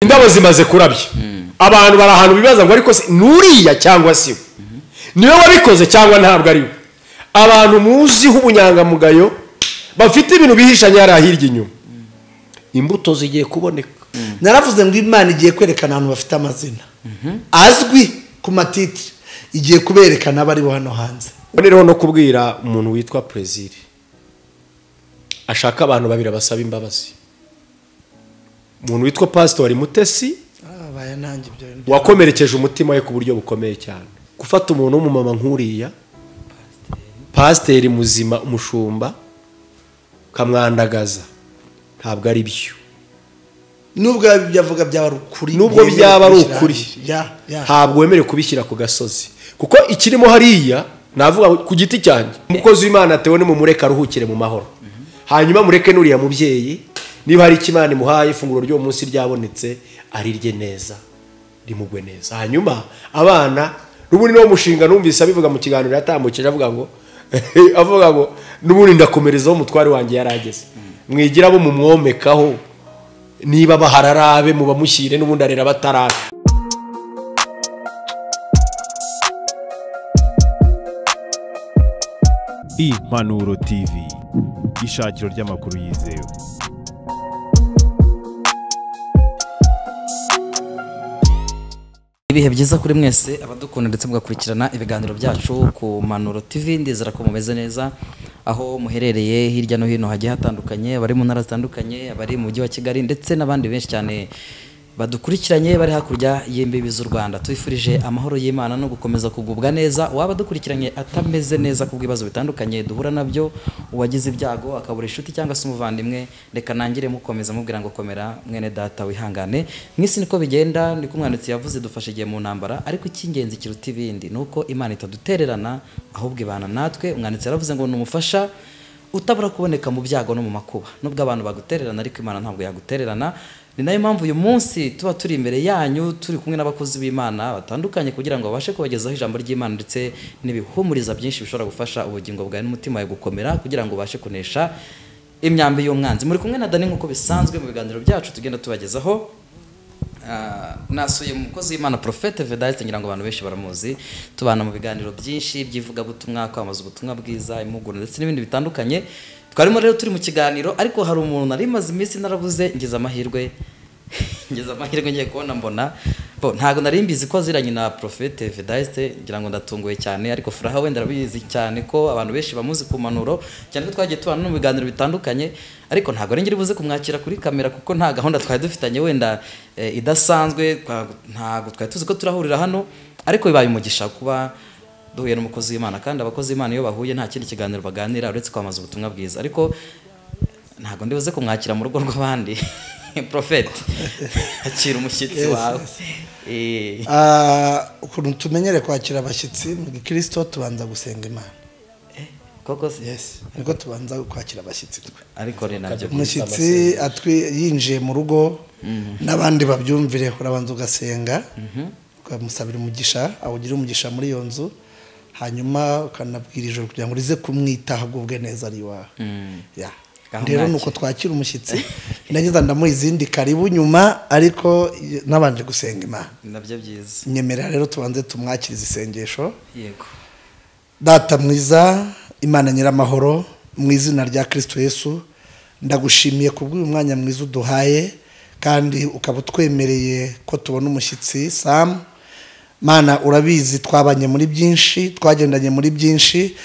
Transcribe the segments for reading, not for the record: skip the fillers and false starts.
indabo zimaze kurabya abantu bari ahantu bibaza ngo ariko nuriya cyangwa si niwe wabikoze cyangwa ntabwo ari we abantu muziho ubunyangamugayo bafite ibintu bihishanye yari ahirya inyuma imbuto zigiye kuboneka naravuze ngo Imana igiye kwerekana abantu bafite amazina azwi ku matitire igiye kuberekana abari hano hanze. rero no kubwira umuntu witwa Plaisir ashaka abantu babiri basaba imbabazi. Umuntu witwa Pastor Mutesi wakomerekeje umutima we ku buryo bukomeye cyane. Gufata umuntu w'umumama nkuriya Pastor muzima umushumba kamwandagaza ntabwo ari byo. Nubwo byavuga byaba ukuri, nubwo byaba ari ukuri ntabwo wemere kubishyira ku gasozi kuko ikirimo hariya navuga ku giti cyanjye umukozi w'Imana atewe mu mureka ruhukire mu mahoro. Hanyuma mureke nuriya mubyeyi niba hari ikimana imuhaye ifunguro ryo munsi ryabonetse arirye neza rimugwe neza. Hanyuma abana n'ubundi no mushinga numvise abivuga mu kiganiro yatambukije avuga ngo n'ubundi ndakomerezaho umutware wanjye yarageze mwigira bo mumwomekaho niba bahararabe muba mushyire n'ubundi arera batarabe. Impanuro TV, ishakiro ry'amakuru yizewe. Ibihe byiza kuri mwese abadukunda ndetse mugakurikirana ibiganiro byacu ku Manuro TV. Ndizera ko mumeze neza aho muherereye hirya no hino hagiye hatandukanye, abari mu ntara zitandukanye, abari mu mujyi wa Kigali ndetse n'abandi benshi cyane badukurikiranye bari hakurya y'imbibi z'u Rwanda. Twifurije amahoro y'Imana no gukomeza kugubwa neza. Waba dukurikiranye atameze neza kubw'ibibazo bitandukanye duhura nabyo, uwagize ibyago akabura inshuti cyangwa se umuvandimwe, reka nangire mukomeza mubwira ngo komera mwene data wihangane. Mwisi niko bigenda, niko umwanditsi yavuze dufashe igihe mu ntambara, ariko icy'ingenzi kiruta ibindi nuko Imana itadutererana ahubwo ibana natwe. Umwanditsi yaravuze ngo numufasha utabura kuboneka mu byago no mu makuba. Nubwo abantu bagutererana ariko Imana ntabwo yagutererana. Ni nayo mpamvu uyu munsi tuba turi imbere yanyu turi kumwe n'abakozi b'Imana batandukanye kugira ngo babashe kubagezaho ijambo ry'Imana ndetse n'ibihumuriza byinshi bishobora gufasha ubugingo bwawe n'umutima wawe gukomera kugira ngo ubashe kunesha imyambi y'umwanzi. Muri kumwe na Dani nk'uko bisanzwe mu biganiro byacu tugenda tubagezaho. Nasuye umukozi w'Imana Prophète Vedaste, ngira ngo abantu benshi baramuzi. Tubana mu biganiro byinshi byivuga butumwa, kwamaza ubutumwa bwiza, impuguro ndetse n'ibindi bitandukanye. Twarimo rero turi mu kiganiro ariko hari umuntu nari maze iminsi narabuze ngeze amahirwe ngiye kubona mbona ntago nari mbizi ko ziranye na Prophète Vedaste, ngira ngo ndatunguye cyane. Ariko furaha wenda rabizi cyane ko abantu benshi bamuzi ku Manuro cyane ko twagiye tubana no mu biganiro bitandukanye, ariko ntago ari ngiri buze kumwakira kuri kamera kuko nta gahunda twari dufitanye wenda idasanzwe, ntago twari tuzi ko turahurira hano, ariko bibaye umugisha kuba duhuye n'umukozi w'Imana. Kandi abakozi w'Imana iyo bahuye nta kindi kiganiro baganira uretse kwamaza ubutumwa bwiza. Ariko ntago ndibuze kumwakira mu rugo rw'abandi. Prophet akira umushyitsi wawe. Ukuntu tumenyere kwakira abashyitsi mu Kristo tubanza gusenga Imana. Koko yes, niko tubanza kwakira abashyitsi twe. Ariko re nabyo umushyitsi yinjiye mu rugo n'abandi babyumvire, urabanza ugasenga ukamusabira umugisha, awugira umugisha muri iyo nzu, hanyuma ukanabwira ijoro kugira ngo rize kumwitaho agubwe neza ari wawe. Rero nuko twakira umushyitsi nagize ndamuha izindi karibu nyuma, ariko nabanje gusenga Imana. Nabyo byiza. Nyemera rero tubanze tumwakiriza isengesho. Yego. Data mwiza, Imana nyiramahoro, mu izina rya Kristo Yesu ndagushimiye kubw'uyu mwanya mwiza uduhaye kandi ukaba utwemereye ko tubona umushyitsi Sam. Mana urabizi twabanye muri byinshi, twagendanye muri byinshi,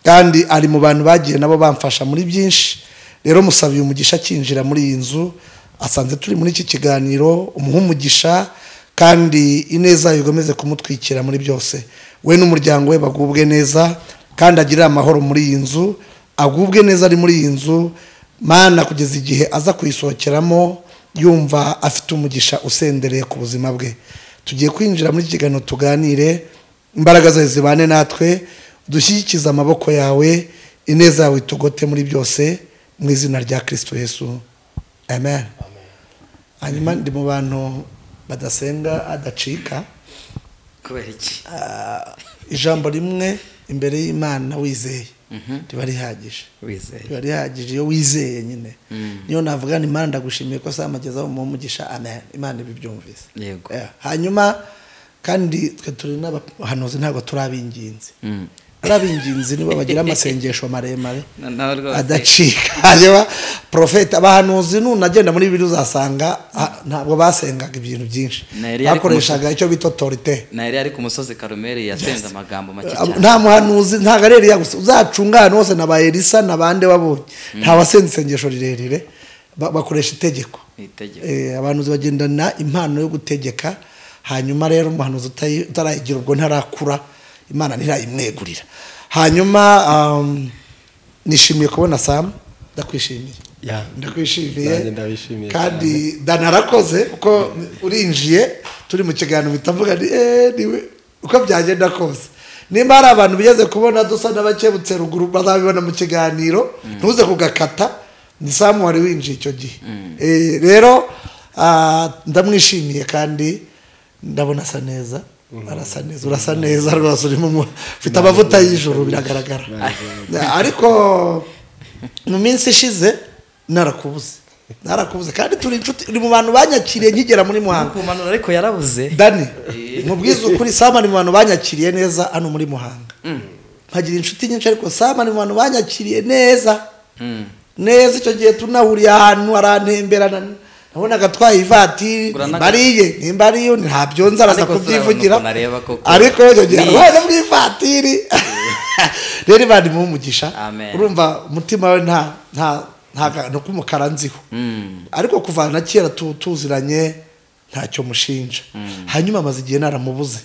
kandi ari mu bantu bagiye nabo bamfasha muri byinshi. Rero musabiye umugisha kinjira muri iyi nzu, asanze turi muri iki kiganiro, umuha umugisha kandi ineza yigomeze kumutwikira muri byose. We n'umuryango we bagubwe neza kandi agirira amahoro muri iyi nzu, agubwe neza ari muri iyi nzu Mana, kugeza igihe aza kuyisohokeramo yumva afite umugisha usendereye ku buzima bwe. Tugiye kwinjira muri kiganiro tuganire, imbaraga zawe zibane natwe, dushyikiza amaboko yawe, ineza yawe itugote muri byose mu izina rya Kristo Yesu, amen. Hanyuma ndi mu bantu badasenga adacika. Kubera iki? Ijambo rimwe imbere y'Imana wizeye riba rihagije wizeye riba rihagije iyo wizeye nyine niyo navuga ni Imana ndagushimiye ko samagezaho mu mugisha amen Imana ibibyumvise yego hanyuma kandi twe turi n'abahanuzi ntabwo turabinginze arabinginzi nibo bagira amasengesho maremare adacika hanyuma profete abahanuzi nunagenda muri Bibiliya uzasanga ntabwo basengaga ibintu byinshi bakoreshaga icyo bita autorité na yari ku musozi Karumeli yasenze amagambo make cyane nta muhanuzi nta gareri yagusa uzacunga hano hose na ba Elisa nabande babonye nta wasenze isengesho rirerire bakoresha itegeko abahanuzi bagendana impano yo gutegeka hanyuma rero umuhanuzi utarayigira ubwo ntarakura Imana ntirayimwegurira hanyuma nishimiye kubona Sam ndakwishimiye ndakwishimiye kandi danarakoze kuko urinjiye turi mu kiganiro bitavuga niwe uko byagenda kose nimba hari abantu bigeze kubona dusa n'abakebutse ruguru bazabibona mu kiganiro ntuze kugakata ni Sam wari winjiye icyo gihe rero ndamwishimiye kandi ndabona asa neza arasa neza urasa neza rwose urimo ufite amavuta y'ijuru biragaragara ariko mu minsi ishize narakubuze kandi turi inshuti uri mu bantu banyakiriye nkigera muri Muhanga kumanura ariko yarabuze Dani mubwize ukuri Sama ni mu bantu banyakiriye neza hano muri Muhanga nkagira inshuti nyinshi ariko Sama ni mu bantu banyakiriye neza neza icyo gihe tunahuriye ahantu arantemberana nabonaga twaye ivatiri nimba ariyo ntabyo nzaraza kubyivugira ariko icyo gihe arwaye muri ivatiri rero bandi mu mugisha urumva umutima we nta no kumukara nziho ariko kuva na kera tuziranye ntacyo mushinja hanyuma amaze igihe naramubuze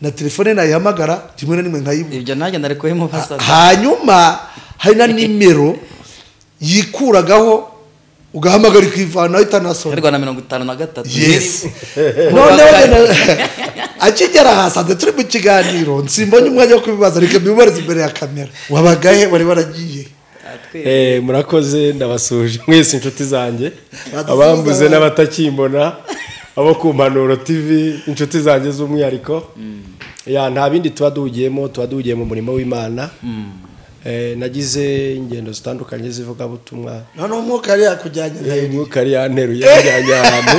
na telefone nayihamagara rimwe na rimwe nkayibura ibyo nanjye nari kubimubaza hanyuma hari na nimero yikuragaho ugahamagara ikivana itanasona Rwanda 53 yes noneho akigera hasanze turi mu kiganiro nsimbonye umwanya wo kubibaza reka bibareze imbere ya kamera wabagahe wari waragiye murakoze ndabasuje mwese inshuti zanjye abambuze n'abatakimbona abo ku Mpanuro TV inshuti zanjye z'umwihariko nta bindi tuba duhugiye mu murimo w'Imana nagize ingendo zitandukanye zivuga butumwa none umwuka ari yakujyanye umwuka ari yanteruye yajyanye ahantu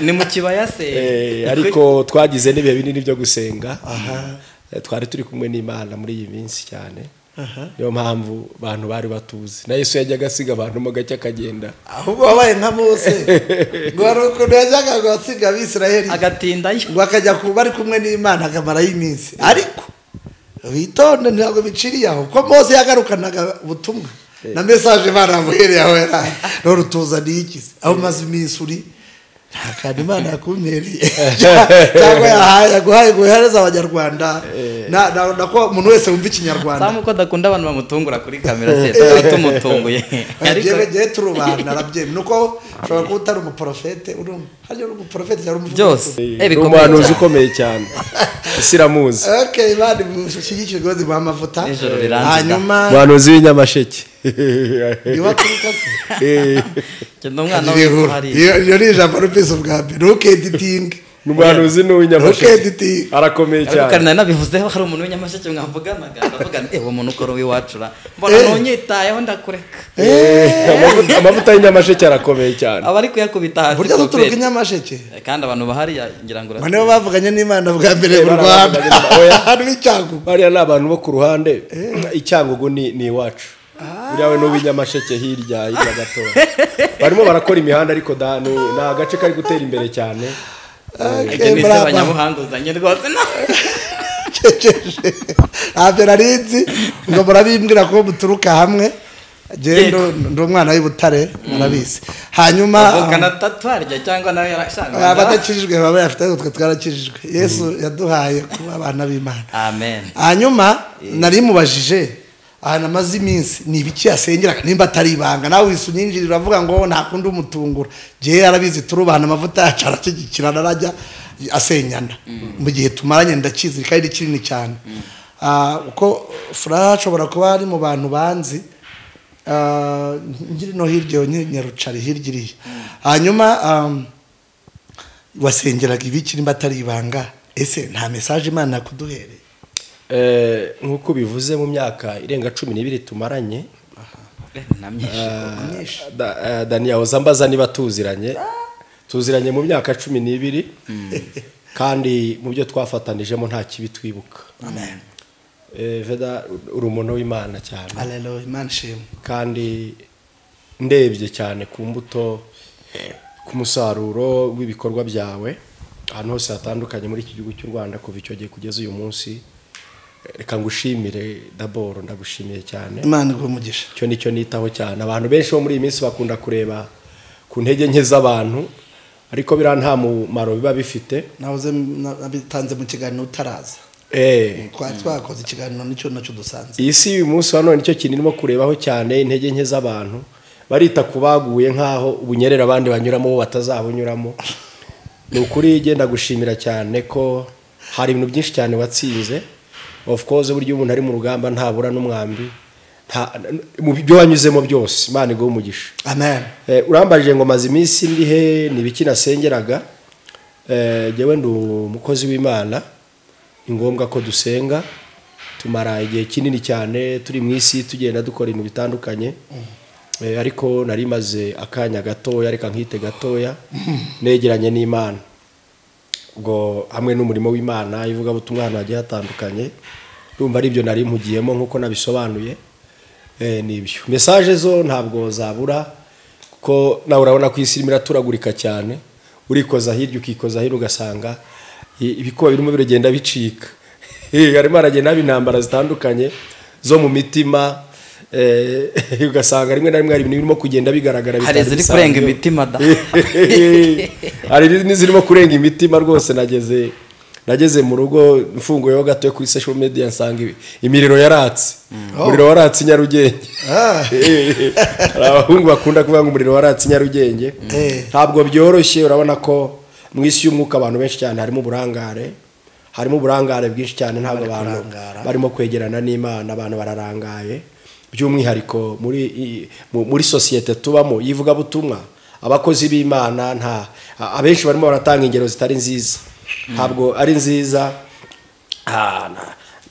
ni mu kibaya se ariko twagize n'ibihe binini byo gusenga twari turi kumwe n'Imana muri iyi minsi cyane niyo mpamvu abantu bari batuzi na Yesu yajyaga asiga abantu mu gacya akagenda ahubwo wabaye nka Mose ngo ukuntu yajyaga gusiga Abisirayeli agatindayo ngo akajya bari kumwe n'Imana akamarayo iminsi ariko witonde ntabwo biciriye aho ko Mose yagarukanaga ubutumwa na message baramuhereye aho no rutuzaniye ikize aho maze iminsi uri kandi Imana yakumpereye cyangwa yaguhaye guhereza abanyarwanda nako umuntu wese wumva ikinyarwanda Sam ko dakunda abantu bamutungura kuri kamera se tumutunguye ariko gihe turubana arabyemye nuko ushobora kuba utari umuprofete hari umuprofete cyangwa umuvuzi umuhanuzi ukomeye cyane isiramuzi okay bandi mushigikira gozi mu amavuta hanyuma umuhanuzi w'inyamasheke cyenda umwana we hari iyo ni ijambo rupese ubwa mbere ukediting n'umuhanuzi n'uw'inyamasheke arakomeye cyane kandi nari nabivuzeho hari umuntu w'inyamasheke mwavuganaga ndavuga uwo muntu ukora w'iwacura mbona nonyitayeho ndakureka amavuta y'inyamasheke arakomeye cyane abari kuyakubita hasi burya duturuka inyamasheke kandi abantu bahari ngira ngo nibo bavuganye n'Imana bwa mbere mu Rwanda hano icyangugu bariya ni abantu bo ku ruhande icyangugu ni iwacu uriya n'uw'inyamasheke hirya gato barimo barakora imihanda ariko ni agace kari gutera imbere cyane ni abanyabuhanga uzanye rwose ntabyo narinzi ngo murabimbwira ko muturuka hamwe gendo ndo umwana w'Ibutare murabizi hanyuma kana tatwarya cyangwa nawe yarashanga abadakijijwe baba yafite utwe twarakijijwe Yesu yaduhaye kuba abana b'Imana amen hanyuma nari mubajije ahana amazi iminsi ni ibiki yasengera nimba atari ibanga nawe wisunyinjira uravuga ngo ntakundi umutungura je yarabizi turubana amavuta yacu arakigikirana arajya asenyana mu gihe tumaranye ndakizi kandi kinini cyane uko Furaha ashobora kuba ari mu bantu banzi ngiri no hirya nyarucari hirya hanyuma wasengeraga ibiki nimba atari ibanga ese nta message Imana yakuduhereye nk'uko bivuze mu myaka irenga 12 tumaranye Dani yahoze ambaza niba tuziranye mu myaka 12 kandi mu byo twafatanijemo nta kibi twibuka. Amen. Veda uri umuntu w'Imana cyane. Hallelujah, Imana ishimwe. Kandi ndebye cyane ku mbuto ku musaruro w'ibikorwa byawe ahantu hose hatandukanye muri iki gihugu cy'u Rwanda kuva icyo gihe kugeza uyu munsi. Reka ngushimire d'abord, ndagushimiye cyane. Imana igumugisha. Cyo nicyo nitaho cyane. Abantu benshi bo muri iyi minsi bakunda kureba ku ntege nke z'abantu, ariko bira nta mumaro biba bifite. Nahoze nabitanze mu kiganiro utaraza. Twakoze ikiganiro nicyo nacyo dusanze. Iyi si uyu munsi hano nicyo kintu irimo kurebaho cyane, intege nke z'abantu. Barita kubaguye nkaho ubunyerera abandi banyuramo bo batazabunyuramo. Ni ukuri genda gushimira cyane ko hari ibintu byinshi cyane watsinze. Of course buryo umuntu ari mu rugamba ntabura n'umwambi. Mu byo wanyuzemo byose Imana igo umugisha. Amen. Urambajije ngo maze iminsi ndihe nibiki nasengeraga. Jewe ndu umukozi w'Imana. Ingombwa ko dusenga, tumara igihe kinini cyane turi mu isi tugenda dukora ibintu bitandukanye. Ariko nari maze akanya gatoya, reka nkite gatoya negeranye n'Imana. Ubwo hamwe n'umurimo w'Imana ivuga butumwa hano hagiye hatandukanye. Urumva ari byo nari mpugiyemo nkuko nabisobanuye. Nibyo message zo ntabwo zabura kuko nawe urabona ko isi irimo turagurika cyane. Urikoza hirya ukikoza hino ugasanga ibikuba birimo biragenda bicika. Harimo aragenda n'intambara zitandukanye zo mu mitima. Ugasanga rimwe na rimwe hari ibintu birimo kugenda bigaragara bitari. Hari ziri kurenga imitima da. Hari n'izirimo kurenga imitima rwose. Nageze mu rugo mfunguyeho gato kuri social media nsanga imiriro yaratse. Umuriro waratse Nyarugenge. Abahungu bakunda kuvuga ngo umuriro waratse Nyarugenge. Ntabwo byoroshye, urabona ko mu isi y'umwuka abantu benshi cyane harimo uburangare bwinshi cyane, ntabwo abantu barimo kwegerana n'Imana, abantu bararangaye. By'umwihariko muri societe tubamo yivuga butumwa, abakozi b'Imana abenshi barimo baratanga ingero zitari nziza. Ntabwo ari nziza,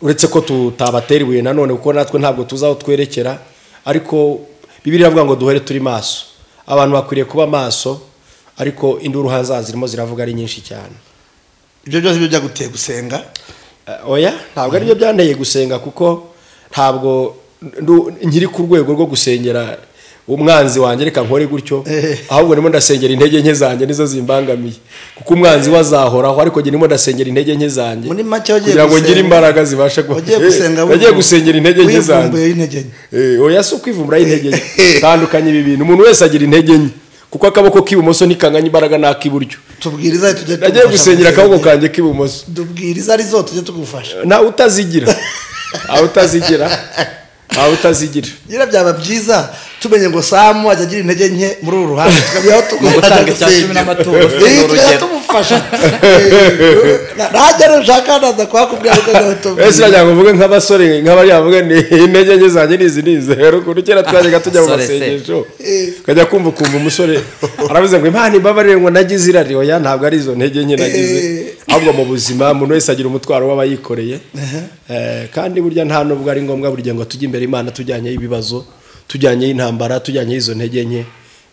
uretse ko tutabatera ibuye nanone kuko natwe ntabwo tuzaho twerekera, ariko Bibiliya iravuga ngo duhere turi maso. Abantu bakwiriye kuba maso, ariko induru hanze zirimo ziravuga ari nyinshi cyane. Ibyo byose bijya guteye gusenga? Oya, ntabwo ari byo byanteye gusenga kuko ntabwo nkiri ku rwego rwo gusengera umwanzi wanjye reka nkore gutyo, ahubwo ndimo ndasengera intege nke zanjye nizo zimbangamiye, kuko umwanzi wazahoraho, ariko nge ndimo ndasengera intege nke zanjye kugira ngo ngire imbaraga zibasha bagiye gusengera intege nke zanjye. Oya, si ukwivumbura intege nke, tandukanye ibi bintu. Umuntu wese agira intege nke kuko akaboko k'ibumoso ntikanganya imbaraga n'ak'iburyo. Tubwiriza tujye nagiye gusengera akaboko kanjye k'ibumoso. Tubwiriza ari zo tujye tugufasha. Na utazigira aho utazigira. Gira byaba byiza tumenye ngo Samu ajya agira intege nke muri uru ruhande tukabiyaho tugutanga cya 10 n'amaturo tumufasha. Najya rushaka naza kwakubwira ko gato. Ese najya kuvuga nk'abasore nk'abari yavuga ni intege nke zanjye nizi rero kuko kera twajyaga tujya mu masengesho kajya kumva umusore aravuze ngo Imana imbabarire ngo nagize irari. Oya, ntabwo ari izo ntege nke nagize, ahubwo mu buzima umuntu wese agira umutwaro w'abayikoreye. Kandi burya nta nubwo ari ngombwa burya ngo tujye imbere Imana tujyanye ibibazo, tujyanye intambara, tujyanye izo ntege nke.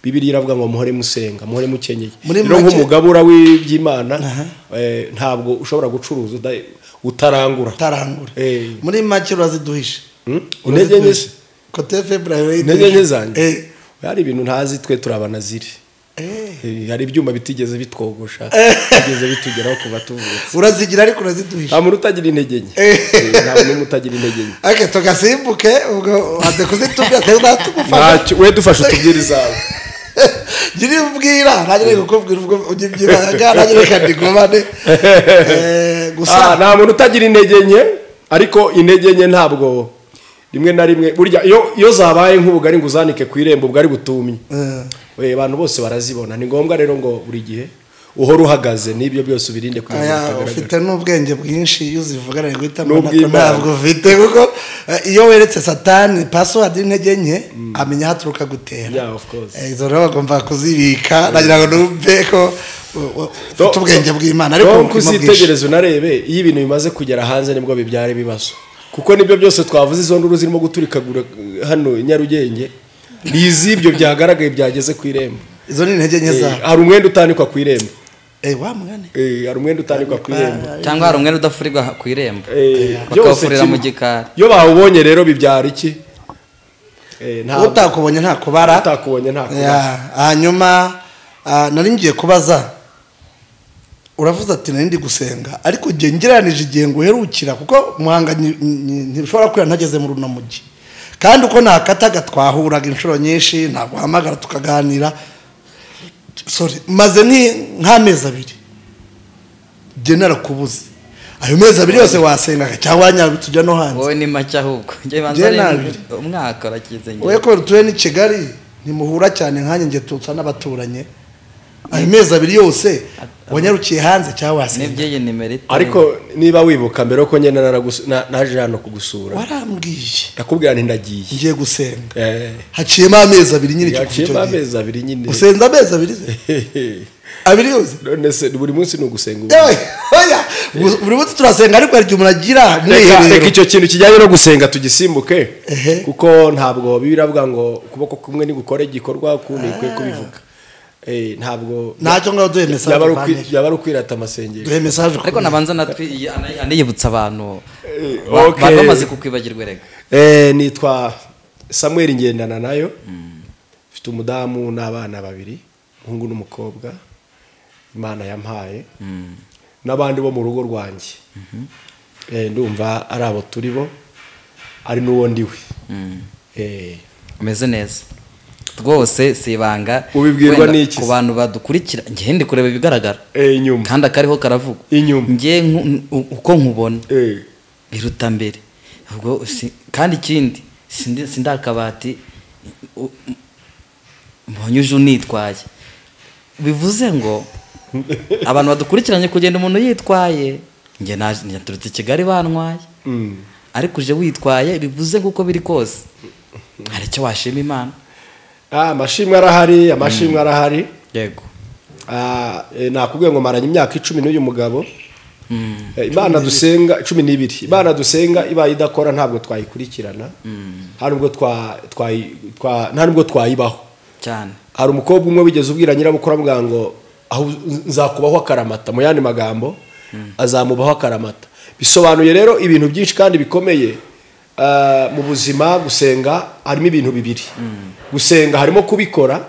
Bibiliya iravuga ngo muhore musenga, muhore mukenyeye. Rero nk'umugabura w'iby'Imana ntabwo ushobora gucuruza utarangura. Muri make uraziduhisha intege nke Cote February intege nke zanjye. Hari ibintu ntazi twe turabana ziri. Hari ibyuma bitigeze bitwogosha bigeze bitugeraho kuva tuvutse. Urazigira ariko uraziduhisha. Nta muntu utagira intege nke. Nta muntu utagira intege nke. Tugasimbuke ubwo wade kuzitubwira kandi tugufasha. We dufashe utubwirizawe. Giri ubwira nagire kukubwira ubwo ugibyiraga nagire kandi gomane. Gusa nta muntu utagira intege nke, ariko intege nke ntabwo rimwe na rimwe burya iyo zabaye nk'ubugari nguzanike ku irembo ubwo ari butumye. Abantu bose barazibona. Ni ngombwa rero ngo buri gihe uhora uhagaze n'ibyo byose ubirinde kugira ngo utagaragara. Ufite n'ubwenge bwinshi iyo uzivugana guhita mbona ko ntabwo ufite kuko iyo weretse satani password y'intege nke amenya haturuka gutera. Yeah, of course. Izo rero bagomba kuzibika nagira ngo numve ko ufite ubwenge bw'Imana ariko kuzitegereza unarebe iyo ibintu bimaze kugera hanze nibwo bibyara ibibazo kuko nibyo byose twavuze izo nduru zirimo guturikagura hano Nyarugenge n'izibyo byagaragaye byageze ku irembo. Izo ni intege nke za hari umwenda utanikwa ku irembo. Wa mwana hari umwenda utanikwa ku irembo cyangwa hari umwenda udafurirwa ku irembo bakawufurira mu gikari. Iyo bawubonye rero bibyara iki? Utakubonye nta kubara. Hanyuma nari ngiye kubaza uravuze ati nari ndi gusenga ariko igihe ngeranije igihe ngo uherukira kuko Muhanga ntibishobora kwira ntageze mu runamugi kandi uko nakataga twahuraga inshuro nyinshi naguhamagara tukaganira. Maze nk'amezi 2 jye narakubuze. Ayo mezi 2 yose wasengaga cyangwa wanyabitujya no hanze? Wowe ni make ahubwo njye banza umwaka urakize njye. Wowe ko tuye ni Kigali ntimuhura cyane nkanye nge tusa n'abaturanye. Ayo mezi 2 yose wanyarukiye hanze cyangwa wasenga? Nebye nimerite. Ariko niba wibuka mbere ko njye naje hano kugusura warambwiye ndakubwira nti ndagiye ngiye gusenga. Haciyemo amezi 2 nyine cyo haciyemo amezi 2 nyine. Usenza amezi 2 abiri yose none se buri munsi no gusenga. Oya buri munsi turasenga ariko ari umuntu agira reka icyo kintu kijyanye no gusenga tugisimbuke kuko ntabwo bibiravuga ngo ukuboko kumwe ni gukora igikorwa ukundi kwe kubivuga. Ntabwo ntacyo ngo duhe message yaba ukwirata amasengero. Duhe message ariko nabanza natwi aniyibutsa abantu bamaze kukwibagirwa rega. Nitwa Samuel Ngendana nayo. Mfite umudamu n'abana 2 umuhungu n'umukobwa Imana yampaye n'abandi bo mu rugo rwanjye. Ndumva ari abo turi bo ari n'uwo ndiwe. Umeze neza rwose sibanga ubibwirwa n'iki ku bantu badukurikira ngiye ndi kureba ibigaragara inyuma kandi akariho karavuga inyuma ngiye uko nkubona biruta mbere ubwo kandi ikindi sindakabati mbonyuje unitwaye bivuze ngo abantu badukurikiranye kugenda umuntu yitwaye ngiye naturutse Kigali bantwaye ariko uje witwaye bivuze kuko biri kose hari icyo washima Imana. Amashimwe arahari yego. Nakubwiye ngo maranye imyaka 10 n'uyu mugabo. Imana dusenga 12. Imana dusenga iba idakora ntabwo twayikurikirana. Hari ubwo nta nubwo twayibaho cyane. Hari umukobwa umwe wigeze ubwira nyirabukora mbwa ngo aho nzakubaho akaramata mu yandi magambo azamubaho akaramata. Bisobanuye rero ibintu byinshi kandi bikomeye. Mu buzima gusenga harimo ibintu bibiri. Gusenga harimo kubikora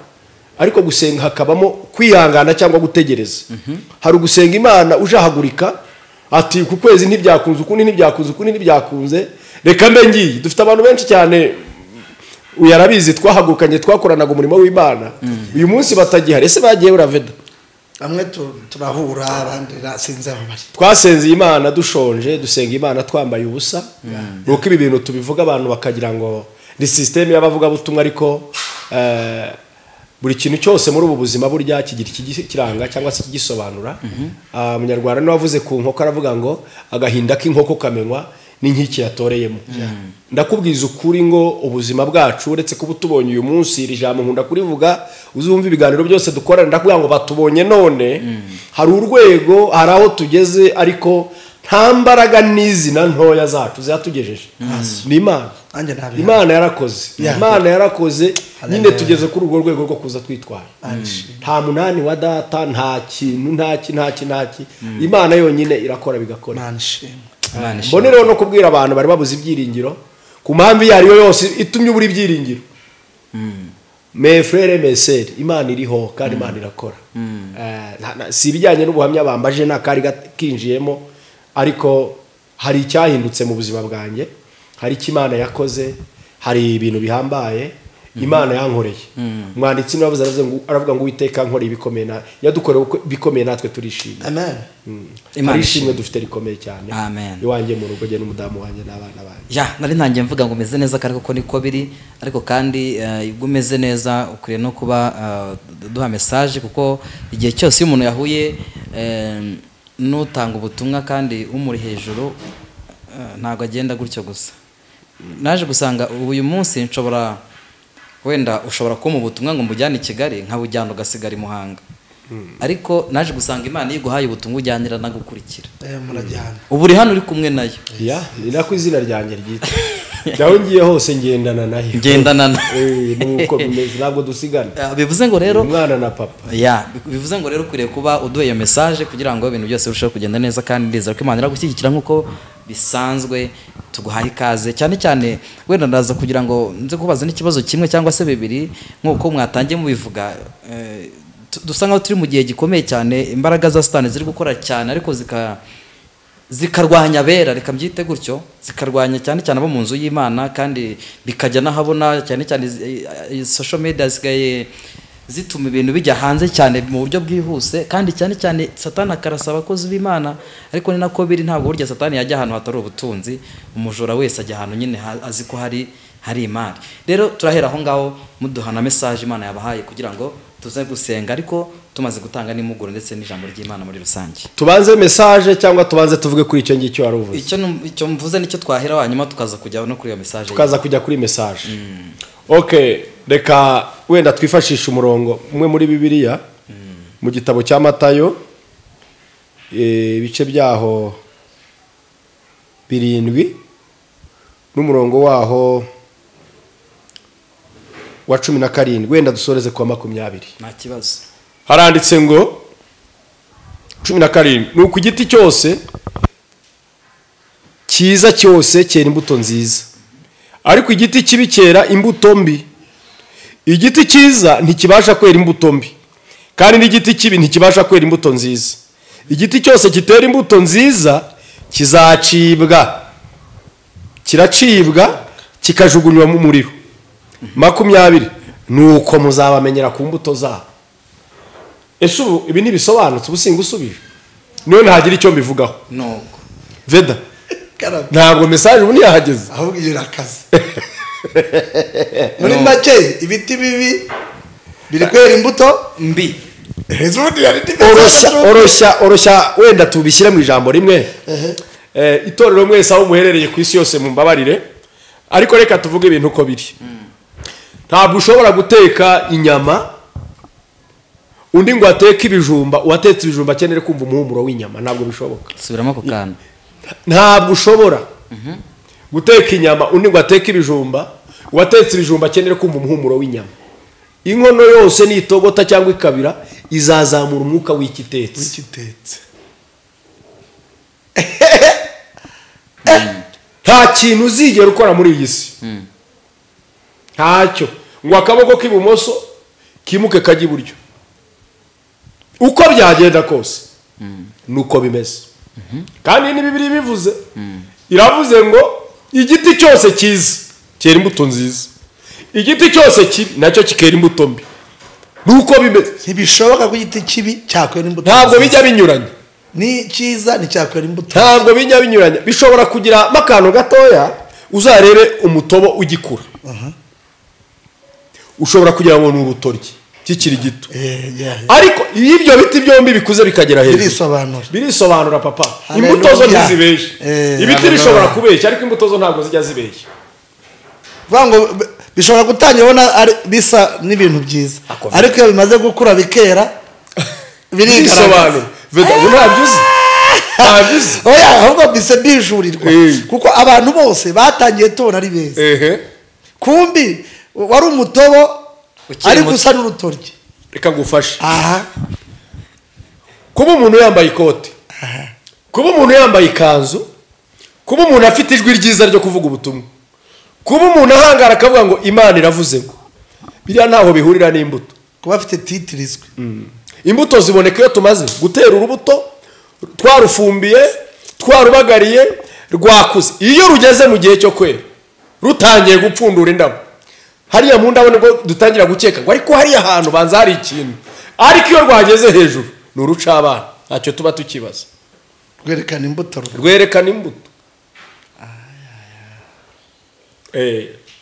ariko gusenga hakabamo kwihangana cyangwa gutegereza. Hari ugusenga Imana ujahagurika ati ku kwezi ntibyakunze ukundi ntibyakunze reka mbe ngiye. Dufite abantu benshi cyane uyarabizi twahagurukanye twakoranaga umurimo w'Imana uyu munsi batagihari. Ese bagiye uraveda amwe turahura abandi sinze aho bari. Twasenze Imana dushonje dusenga Imana twambaye ubusa. Nuko ibi bintu tubivuga abantu bakagira ngo ni system y'abavuga butumwa ariko buri kintu cyose muri ubu buzima burya kigira kiranga cyangwa se kigisobanura. Umunyarwanda no wavuze ku nkoko aravuga ngo agahinda k'inkoko kamenywa n'inkiki yatoreyemo. Ndakubwiza ukuri ngo ubuzima bwacu uretse kuba tubonye uyu munsi iri jambo nkunda kurivuga uzumva ibiganiro byose dukorana ndakubwira ngo batubonye none hari urwego hari aho tugeze ariko nta mbaraga n'izina ntoya zacu zatugejeje. Ni Imana yarakoze. Imana yarakoze nyine tugeze kuri urwo rwego rwo kuza twitwara. Nta munani wa data nta kintu ntaki Imana yonyine irakora bigakora. Mbone rero no kubwira abantu bari babuze ibyiringiro ku mpamvu iyo ariyo yose itumye ubura ibyiringiro. Mes frères mes sœurs Imana iriho kandi Imana irakora. Si ibijyanye n'ubuhamya bambaje nakari kinjiyemo ariko hari icyahindutse mu buzima bwanjye. Hari icyo Imana yakoze, hari ibintu bihambaye. imana yankoreye umwanditsi niwe aravuga ngo Uwiteka nkoreye ibikomeye yadukoreye bikomeye natwe turishimye amen imana ishimwe dufite rikomeye cyane amen iwanjye mu rugo n'umudamu wanjye n'abana banjye ya nari ntangiye mvuga ngo umeze neza kandi koko niko biri ariko kandi ubwo umeze neza ukwiye no kuba duha message kuko igihe cyose iyo umuntu yahuye n'utanga ubutumwa kandi umuri hejuru ntabwo agenda gutyo gusa naje gusanga uyu munsi nshobora wenda ushobora kuba mu butumwa ngo mbujyane i Kigali nkabujyana ugasigara i Muhanga ariko naje gusanga Imana yiguhaye ubutumwa ujyanira na gukurikira murajyana ubu uri hano uri kumwe nayo ni nako izina ryanjye ryita naho ngiye hose ngendana nayo nuko bimeze ntabwo dusigana bivuze ngo rero umwana na papa bivuze ngo rero ukwiriye kuba uduhe iyo message kugira ngo ibintu byose birusheho kugenda neza kandi ndizera ko Imana iragushyigikira nk'uko bisanzwe tuguhaye ikaze cyane cyane wenda ndaza kugira ngo nze kubaza n'ikibazo kimwe cyangwa se bibiri nk'uko mwatangiye mubivuga dusa nkaho turi mu gihe gikomeye cyane imbaraga za Satani ziri gukora cyane ariko zikarwanya abera reka mbyite gutyo zikarwanya cyane cyane abo mu nzu y'Imana kandi bikajya nahabona cyane cyane social media zisigaye zituma ibintu bijya hanze cyane mu buryo bwihuse kandi cyane cyane Satani akarasa abakozi b'Imana ariko ni nako biri ntabwo burya Satani yajya ahantu hatari ubutunzi umujura wese ajya ahantu nyine azi ko hari imari rero turahera aho ngaho muduhana message Imana yabahaye kugira ngo tuze gusenga ariko tumaze gutanga n'imuguro ndetse n'ijambo ry'Imana muri rusange tubanze message cyangwa tubanze tuvuge kuri icyo ngicyo wari uvuze icyo mvuze nicyo twahera hanyuma tukaza kujya no kuri iyo message tukaza kujya kuri message okay reka wenda twifashisha umurongo umwe muri Bibiliya mu gitabo cya Matayo ibice byaho 7 n'umurongo waho wa 17 wenda dusoreze kwa 20 nta kibazo haranditse ngo 17 nuko igiti cyose cyiza cyose cyera imbuto nziza ariko igiti kibi cyera imbuto mbi igiti cyiza ntikibasha kwera imbuto mbi kandi n'igiti kibi ntikibasha kwera imbuto nziza igiti cyose kitera imbuto nziza kizacibwa kiracibwa kikajugunywa mu muriro 20 nuko muzabamenyera ku mbuto zabo ese ubu ibi ntibisobanutse ubusinga usubije niyo ntagira icyo mbivugaho nuko Veda ntabwo message ubu ntiyahageze ahubwo iyo akazi muri make ibiti bibi biri kwera imbuto mbi oroshya wenda tubishyire mu ijambo rimwe itorero mwese aho muherereye ku isi yose mu mbabarire ariko reka tuvuge ibintu uko biri ntabwo ushobora guteka inyama undi ngo ateke ibijumba uwatetse ibijumba akeneye kumva umuhumuro w'inyama ntabwo bishoboka subiramo ako kana ntabwo ushobora guteka inyama undi ngo ateke ibijumba uwatetse ibijumba akeneye kumva umuhumuro w'inyama inkono yose nitogota cyangwa ikabira izazamura umwuka w'ikitetse nta kintu uzigera ukora muri iyi si ntacyo ngo akaboko k'ibumoso kimuke kajya iburyo uko byagenda kose nuko bimeze kandi ni Bibiliya bivuze iravuze ngo igiti cyose cyiza cyera imbuto nziza igiti cyose kibi nacyo kikera imbuto mbi nuko bimeze ntibishoboka ko igiti kibi cyakwera imbuto ntabwo bijya binyuranye ni cyiza nticyakwera imbuto ntabwo bijya binyuranye bishobora kugira akantu gatoya uzarebe umutobo ugikura ushobora kugira ngo ni urutoryi kikiri gito ariko iyo ibyo biti byombi bikuze bikagera hejuru birisobanura papa imbuto zo ntizibeshye ibiti bishobora kubeshya ariko imbuto zo ntabwo zijya zibeshya ngo bishobora gutangira ubona bisa n'ibintu byiza ariko iyo bimaze gukura bikera birisobanura ntabyo oya ahubwo bise bijurirwa kuko abantu bose batangiye tubona ari beza kumbi wari umutobo ariko usa n'urutoryi reka ngufashe kuba umuntu yambaye ikote kuba umuntu yambaye ikanzu kuba umuntu afite ijwi ryiza ryo kuvuga ubutumwa kuba umuntu ahangara akavuga ngo Imana iravuze ngo biriya ntaho bihurira n'imbuto kuba afite titirizwe imbuto ziboneka iyo tumaze gutera urubuto twarufumbiye twarubagariye rwakuze iyo rugeze mu gihe cyo kwera rutangiye gupfundura indabo hariya mu ndabona ngo dutangira gukeka ngo ariko hariya hantu banza hari ikintu ariko iyo rwageze hejuru ni urucabana ntacyo tuba tukibaza rwerekana imbuto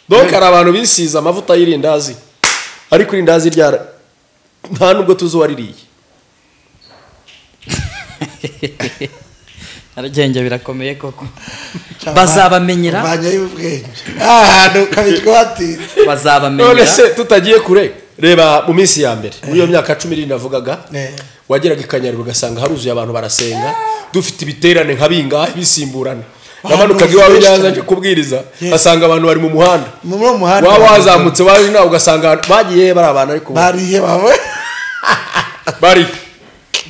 donc hari abantu bisize amavuta y'irindazi ariko irindazi ryara nta nubwo tuzi uwaririye aragenge birakomeye koko bazabamenyera bazabamenyera none se tutagiye kure reba mu minsi ya mbere muri iyo myaka 10 navugaga wageraga ikanyariro ugasanga haruzuye abantu barasenga dufite ibiterane nka bingahe bisimburana namanukaga iwawe Nyanza nje kubwiriza asanga abantu bari mu muhanda waba wazamutse waje nawe ugasanga bagiye bari abantu ariko barihe bawe bari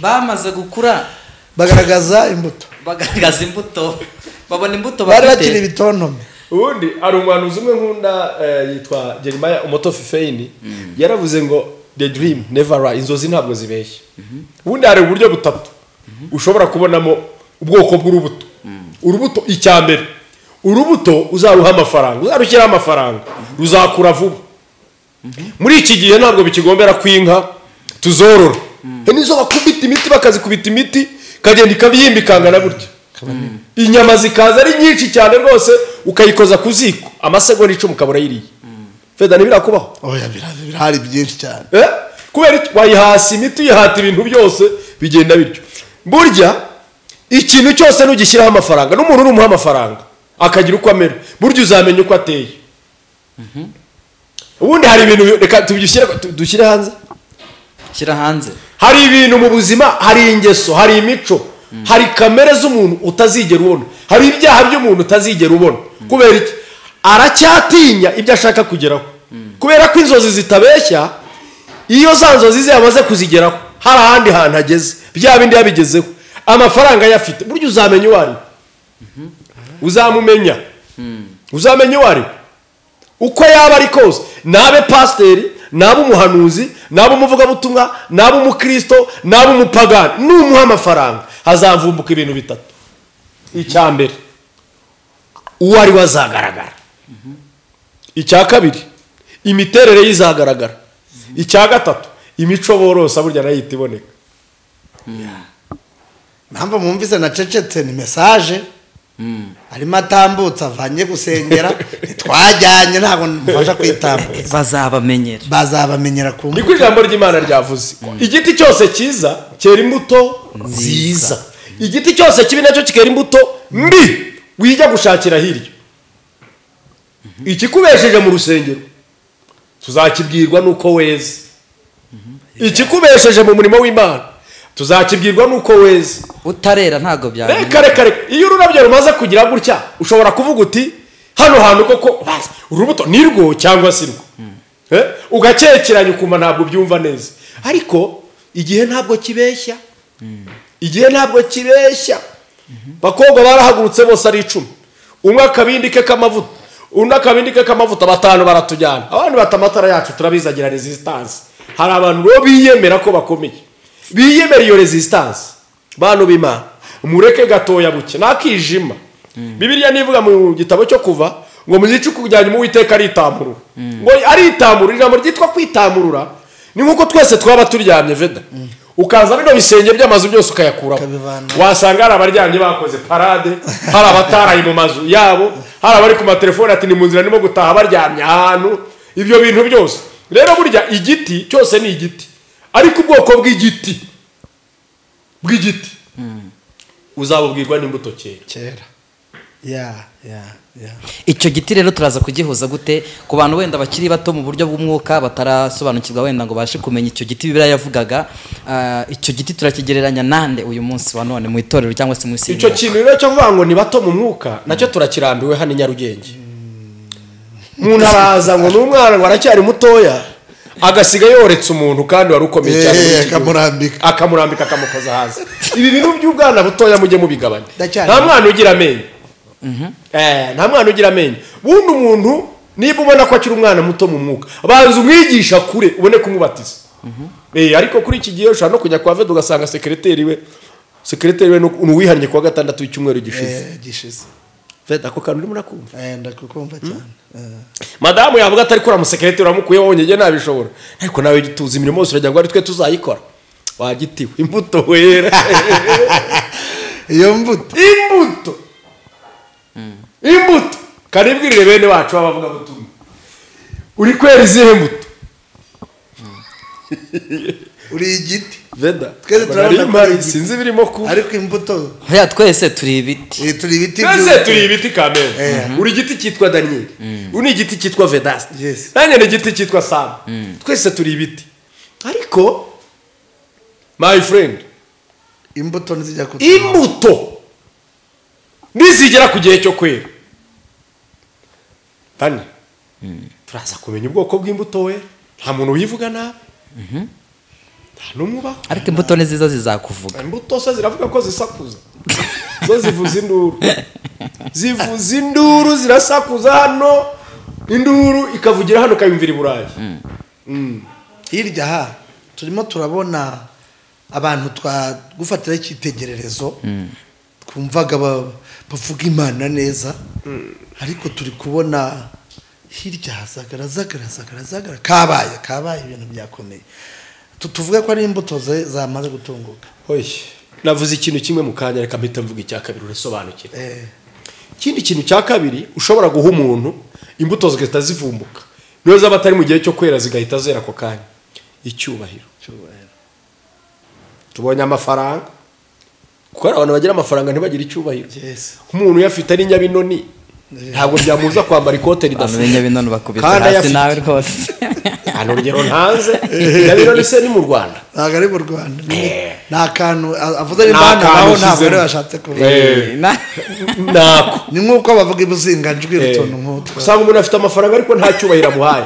bamaze gukura bagaragaza imbuto babona imbuto bari bakiri bitontome ubundi ari umuhanuzi umwe nkunda yitwa Jeremiah Umutofi Feini yaravuze ngo the dream never lie inzozi ntabwo zibeshya ubundi hari uburyo butatu ushobora kubonamo ubwoko bw'urubuto urubuto icyambere urubuto uzaruha amafaranga uzarushyira amafaranga ruzakura vuba muri iki gihe ntabwo bikigombera kwinka tuzorora nizo bakubita imiti bakazikubita imiti kagenda ikabiyimbikangana gutyo inyama zikaza ari nyinshi cyane rwose ukayikoza ku ziko amasegonda 10 ukabura yiriye feda ntibirakubaho oya birahari byinshi cyane kubera wayihasi imiti uyihata ibintu byose bigenda bityo burya ikintu cyose nugishyiraho amafaranga n'umuntu urumuha amafaranga akagira uko amera burya uzamenye uko ateye ubundi hari ibintu reka dushyire hanze shyira hanze hari ibintu mu buzima hari ingeso hari imico hari kamere z'umuntu utazigera ubona hari ibyaha by'umuntu utazigera ubona kubera iki aracyatinya ibyo ashaka kugeraho kubera ko inzozi zitabeshya iyo za nzozi ze yamaze kuzigeraho hari ahandi hantu ageze bya bindi yabigezeho amafaranga yafite buryo uzamenya uwari uzamenya uwari uko yaba ari kose nabe pasiteri nabe umuhanuzi nabe umuvugabutumwa nabe umukristo nabe umupagani numuha amafaranga hazavumbuka ibintu bitatu icyambere uwari wazagaragara icya kabiri imiterere yizagaragara icya gatatu imico borosa burya nayita iboneka mpamvu mwumvise na cecetse ni message arimo atambutse avanye gusengera twajyanye ntabwo mfasha kwitambutsa bazabamenyera ku niko ijambo ry'Imana ryavuze igiti cyose cyiza cyera imbuto nziza igiti cyose kibi nacyo kikera imbuto mbi wijya gushakira hirya ikikubesheje mu rusengero tuzakibwirwa nuko weze ikikubesheje mu murimo w'Imana tuzakibwirwa nuko weze utarera ntago bya reka iyo ururabyo rumaze kugira gutya ushobora kuvuga uti hano hantu koko urubuto nirwo cyangwa sirwo ugakekeranya ukuma ntabwo byumva neza ariko igihe ntabwo kibeshya bakobwa barahagurutse bose ari 10 umwe akabindi ke kamavuta undi akabindi ke kamavuta batanu baratujyana abandi batamatara yacu turabizagira resistance hari abantu bo biyemera ko bakomeye biyemera iyo resistance bantu b'Imana mureke gatoya buke nakijima Bibiliya nivuga mu gitabo cyo kuva ngo muzicu kujyanye mu witeka aritamurura ngo aritamurura ijambo ryitwa kwitamurura ni nkuko twese twaba turyamye veda ukaza bino bisenge by'amazu byose ukayakuraho wasanga hari abaryamye bakoze parade hari abataraye mu mazu yabo hari abari ku matelefone ati ni mu nzira nimo gutaha baryamye ahantu ibyo bintu byose rero burya igiti cyose ni igiti ariko ubwoko bw'igiti uzabubwirwa n'imbuto kera icyo giti rero turaza kugihuza gute ku bantu wenda bakiri bato mu buryo bw'umwuka batarasobanukirwa wenda ngo bashe kumenya icyo giti Bibiliya yavugaga icyo giti turakigereranya nande uyu munsi wa none mu itorero cyangwa se mu isi icyo kintu rero cyo kuvuga ngo ni bato mu mwuka nacyo turakirambiwe hano Nyarugenge umuntu araza ngo n'umwana ngo aracyari mutoya agasiga yoretse umuntu kandi wari ukomeye cyane akamurambika akamukoza hasi ibi bintu by'ubwana butoya mujye mubigabanya nta mwana ugira amenyo nta mwana ugira amenyo bundi umuntu niba ubona ko akiri umwana muto mu mwuka banza umwigisha kure ubone kumubatiza ariko kuri iki gihe ushobora no kujya kwa Vedo ugasanga sekreteri we n'uwihannye kuwa gatandatu w'icyumweru gishize veda ko kantu urimo nakumva ndakukumva cyane madamu yavuga atari kura musekretari uramukuye wonye nabishobora ariko nawe tuzi imirimo yose urajya ngo ari twe tuzayikora wagitiwe imbuto wera iyo mbuto kanibwirire bene wacu bavuga butumwa uri kwera izihe mbuto uri igiti veda twese turabona sinzi birimo ku ariko imbuto ya twese turi ibiti twese turi ibiti kamere uri igiti cyitwa Daniel uri igiti cyitwa Vedaste nanjye ni igiti cyitwa Sam twese turi ibiti ariko my friend imbuto nizigera ku gihe cyo kwera bane turaza kumenya ubwoko bw'imbuto we nta muntu uyivuga nabi nta n'umwe ariko imbuto ni ziza zizakuvuga imbuto se ziravuga ko zisakuza zo zivuza induru zirasakuza hano induru ikavugira hano kayumvira i Burayi hirya turimo turabona abantu twagufatira icyitegererezo twumvaga bavuga Imana neza ariko turi kubona hirya zagara kabaye ibintu byakomeye tuvuge ko ari imbuto zamaze gutunguka navuze ikintu kimwe mu kanya reka mpita mvuga icya kabiri urasobanukira ikindi kintu cya kabiri ushobora guha umuntu imbuto zigahita zivumbuka niyo zaba atari mu gihe cyo kwera zigahita zera ako kanya icyubahiro tubonye amafaranga kuko abantu bagira amafaranga ntibagire icyubahiro umuntu uyafite ari nyabinoni ntabwo byamuza kwambara ikote ridafunze nyabinoni bakubita hasi nawe rwose hano urugero ntanze nyabinoni se ni mu Rwanda ntabwo ari mu Rwanda nta kantu avuze ari mbana naho ntabwo rero bashatse kuvuga ni nk'uko bavuga ibuzinganjwi rutono nk'utwo usanga umuntu afite amafaranga ariko nta cyubahiro amuhaye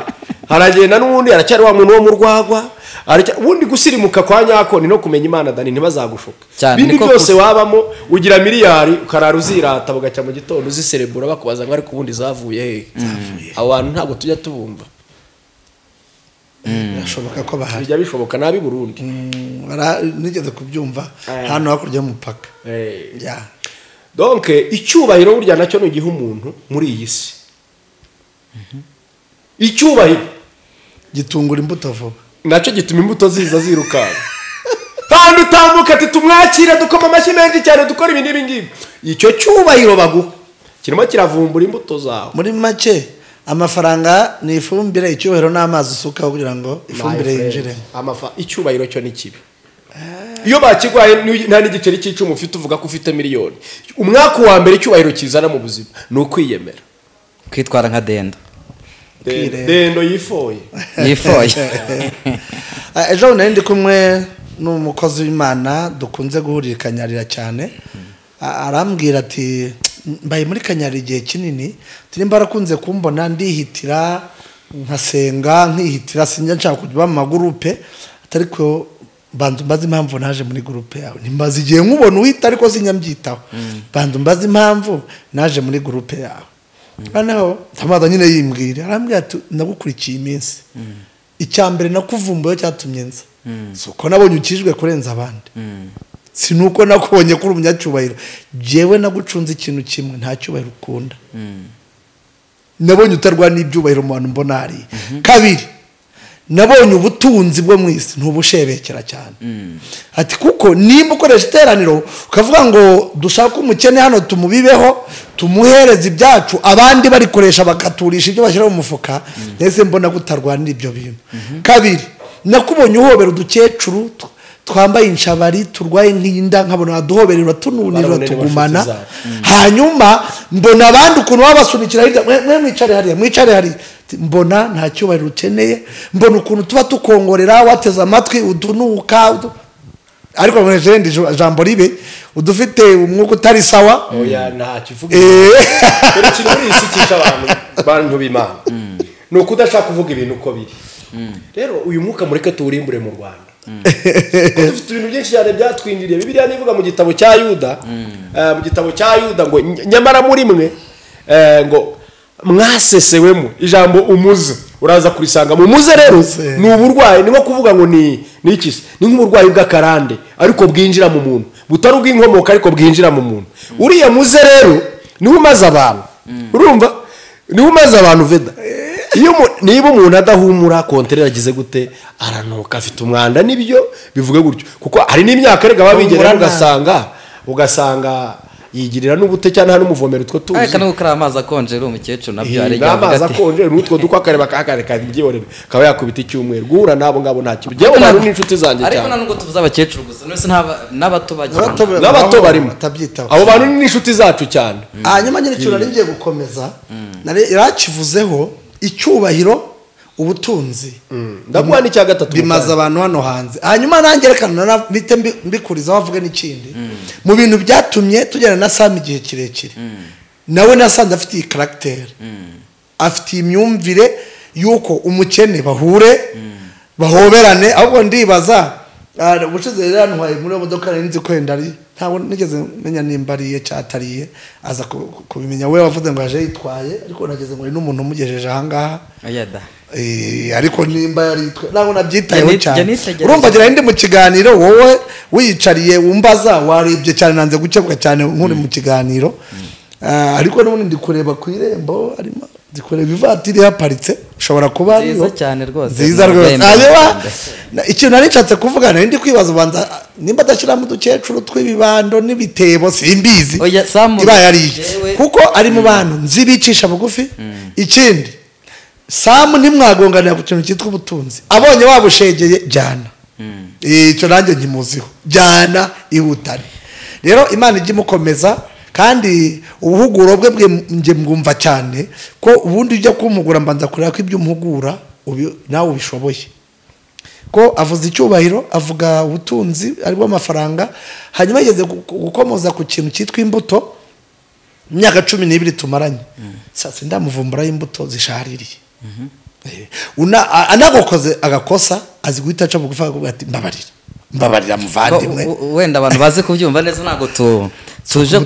haragenda n'ubundi aracyari wa muntu wo mu rwagwa ubundi gusirimuka kwa nyako ni no kumenya Imana Dani ntibazagushuka bindi byose wabamo ugira miliyari ukarara uzirata bugacya mu gitondo uziserebura bakubaza ngo ariko ubundi zavuye he abo bantu ntabwo tujya tubumva birashoboka ko bahari bijya bishoboka nabi Burundi nigeze kubyumva hano hakurya y'umupaka donc icyubahiro burya nacyo ni igihe umuntu muri iyi si icyubahiro gitungura imbuto vuba nacyo gituma imbuto ziza zirukana kandi utambuka ati tumwakire dukoma amashyi menshi cyane dukora ibi ngibi icyo cyubahiro baguha kirimo kiravumbura imbuto zawe muri make amafaranga ni ifumbire icyubahiro n'amazi usukaho kugira ngo ifumbire yinjire icyubahiro cyo ni kibi iyo bakigwaye nta n'igiceri cy'icumi ufite uvuga ko ufite miliyoni umwaka wa mbere icyubahiro kizana mu buzima ni ukwiyemera kwitwara nka dendo yifoye ejo nari ndi kumwe n'umukozi w'Imana dukunze guhurira Kanyarira cyane arambwira ati mbaye muri Kanyarira igihe kinini turi mbarakunze kumbona ndihitira nkasenga nkihitira sinjya nshaka kujya mu magurupe ariko bantu mbaza impamvu naje muri gurupe yawe nimbaza igihe nkubona uhita ariko sinyambyitaho bantu mbaza impamvu naje muri gurupe yawe noneho tamaza nyine yimbwira arambwira ati nagukurikiye iminsi icyambere nakuvumbuye cyatumye nza suko nabonye ukijwe kurenza abandi sinuko nakubonye kuri umunyacyubahiro jewe nagucunze ikintu kimwe nta cyubahiro ukunda nabonye utarwana n'ibyubahiro mu bantu mbona ari kabiri nabonye ubutunzi bwo mwisi ntubushebekera cyane ati kuko nimba ukoresha iteraniro ukavuga ngo dushaka umukene hano tumubibeho tumuhereza ibyacu abandi barikoresha bakaturisha ibyo bashyira mu mufuka nese mbona gutarwanira ibyo bintu kabiri nakubonye uhobera udukecuru twambaye inshabari turwaye nk'inda nkabona aduhoberera tununira tugumana hanyuma mbona abandi ukuntu babasunikira hirya mwicare hariya mbona nta cyubahiro ukeneye mbona ukuntu tuba tukongorera wateze amatwi udunuka ariko mu jendi jambo ribe udufite umwuka utari sawa oya nta kivuga dore kintu risikisha abantu b'Imana no kudashaka kuvuga ibintu uko biri rero uyu mwuka mureke tuwurimbure mu Rwanda dufite ibintu byinshi cyane byatwindiriye Bibiliya nivuga mu gitabo cya Yuda ngo nyamara muri mwe ngo mwasesewemo ijambo umuze uraza kurisanga mu muze rero ni uburwayi ni nko kuvuga ngo ni ikisi ni nk'uburwayi bw'akarande ariko bwinjira mu muntu butari ubw'inkomoka ariko bwinjira mu muntu uriya muze rero niwe umaze abantu urumva niwe umaze abantu veda niba umuntu adahumura kontere yagize gute aranuka afite umwanda nibyo bivuga gutyo kuko hari n'imyaka rega babigera ugasanga yigirira n'ubute cyane hano umuvomero utwo tuzi ariko no gukora amazi akonje uri umukecuru nabyo ari igihe amazi akonje n'utwo dukwa akareba kakareka ibyorebe kaba yakubita icyumweru guhura nabo ngabo nta kibi jewe abantu n'inshuti zanjye cyane ariko nanubwo tuvuze abakecuru gusa nose n'abato bagira n'abato barimo abo bantu n'inshuti zacu cyane hanyuma nyine cyo nari ngiye gukomeza yarakivuzeho icyubahiro ubutunzi ndaguha n'icya gatatu bimaze abantu hano hanze hanyuma nangerekana bite mbikuriza wavuga n'ikindi mu bintu byatumye tugera na Sam igihe kirekire nawe nasanze afite iyi character afite imyumvire yuko umukene bahure bahoberane ahubwo ndibaza ubushize rero ntwaye muri modoka nzi kwenda ari ntabwo nigeze menya nimbariye cyatariye aza kubimenya we wavuze ngo aje yitwaye ariko nageze ngo n'umuntu umugejeje ahangaha ayada ariko nimba yari ntabwo nabyitayeho cyane urumva agira ndi mu kiganiro wowe wiyicariye wumbaza warebye cyane nanze gukebuka cyane nkuri mu kiganiro ariko n'ubundi ndi kureba ku irembo arimo zikorera ivatiri haparitse ushobora kuba nziza cyane rwose nziza rwose ikintu nari nshatse kuvuga nari ndi kwibaza ubanza nimba adashyiramo udukecuru tw'ibibando n'ibitebo simbizi iba yariye kuko ari mu bantu nzi bicisha bugufi ikindi Sam ntimwagonganira ku kintu cyitwa ubutunzi abonye wabushegeye jyana icyo nanjye nkimuziho jyana ihutane rero Imana ijye imukomeza kandi ubuhuguro bwe nge mwumva cyane ko ubundi ujya kumugura mbanza kureba ko ibyo umuhugura nawe ubishoboye ko avuze icyubahiro avuga ubutunzi aribwo amafaranga hanyuma yigeze gukomoza ku kintu cyitwa imbuto mu myaka 12 tumaranye sasa ndamuvumbura imbuto zishaririye anagokoze agakosa azi guhita aca bugufi akavuga ati mbabarira muvandimwe wenda abantu baze kubyumva neza ntago tuje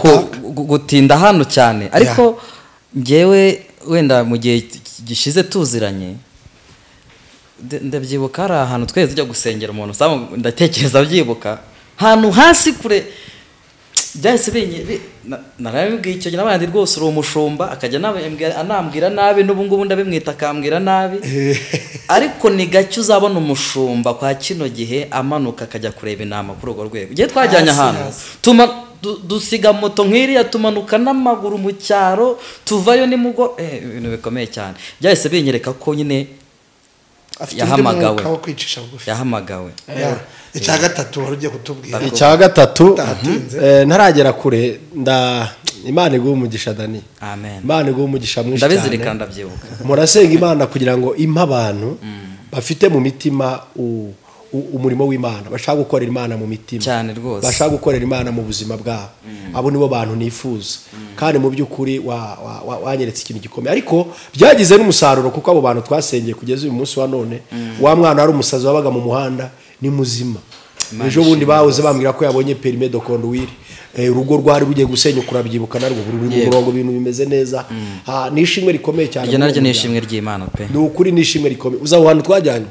gutinda hano cyane ariko ngewe wenda mu gihe gishize tuziranye ndabyibuka hari ahantu twese tujya gusengera umuntu ndatekereza byibuka ahantu hasi kure byahise narabibwiye icyo gihe n'abandi rwose uri umushumba akajya anambwira nabi n'ubu ngubu ndabimwita akambwira nabi ariko ni gake uzabona umushumba kwa kino gihe amanuka akajya kureba inama kuri urwo rwego igihe twajyanye ahantu dusiga moto nk'iriya tumanuka n'amaguru mu cyaro tuvayo nimugoroba ibintu bikomeye cyane byahise binyereka ko nyine yahamagawe icya gatatu wari ugiye kutubwira icya gatatu ntaragera kure Imana iguhe umugisha Dani amen Imana iguhe umugisha mwinshi cyane ndabizirikana ndabyibuka murasenga Imana kugira ngo impa abantu bafite mu mitima umurimo w'Imana bashaka gukorera Imana mu mitima cyane rwose bashaka gukorera Imana mu buzima bwabo abo nibo bantu nifuza kandi mu by'ukuri wanyeretse ikintu gikomeye ariko byagize n'umusaruro kuko abo bantu twasengeye kugeza uyu munsi wa none wa mwana ari umusazi wabaga mu muhanda ni muzima ejo bundi bahoze bambwira ko yabonye permis de conduire urugo rwari rugiye gusenyuka urabyibuka narwo buri murongo ibintu bimeze neza nishimwe rikomeye cyane iryo naryo nishimwe ry'Imana pe ni ukuri nishimwe rikomeye uzaho hantu twajyanye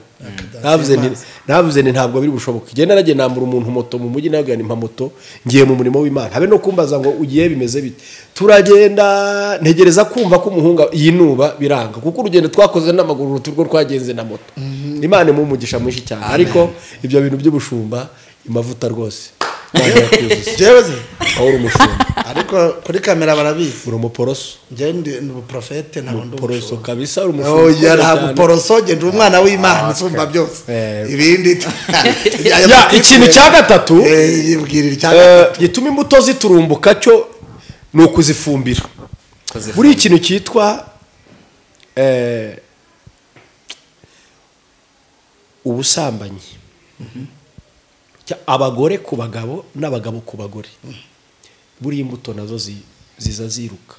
navuze ni ntabwo biri bushoboka igenda nagenda nambura umuntu moto mu mujyi nayo gani moto ngiye mu murimo w'Imana habe no kumbaza ngo ugiye bimeze bite turagenda ntegereza kumva ko umuhunga yinuba biranga kuko urugendo twakoze n'amaguru turwo twagenze na moto Imana mu mugisha mwinshi cyane ariko ibyo bintu by'ubushumba imavuta rwose jewe uri umushumba ariko kuri kamera barabizi uri umuporoso je ndi umuprofete ntabwo ndi umuporoso kabisa uri umushumba oya ntabwo uporoso je ndi umwana w'Imana isumba byose ibindi ikintu cya gatatu yibwirira cya gatatu gituma imbuto ziturumbuka cyo ni ukuzifumbira buri ikintu cyitwa ubusambanyi abagore ku bagabo n'abagabo ku bagore buri imbuto nazo ziza ziruka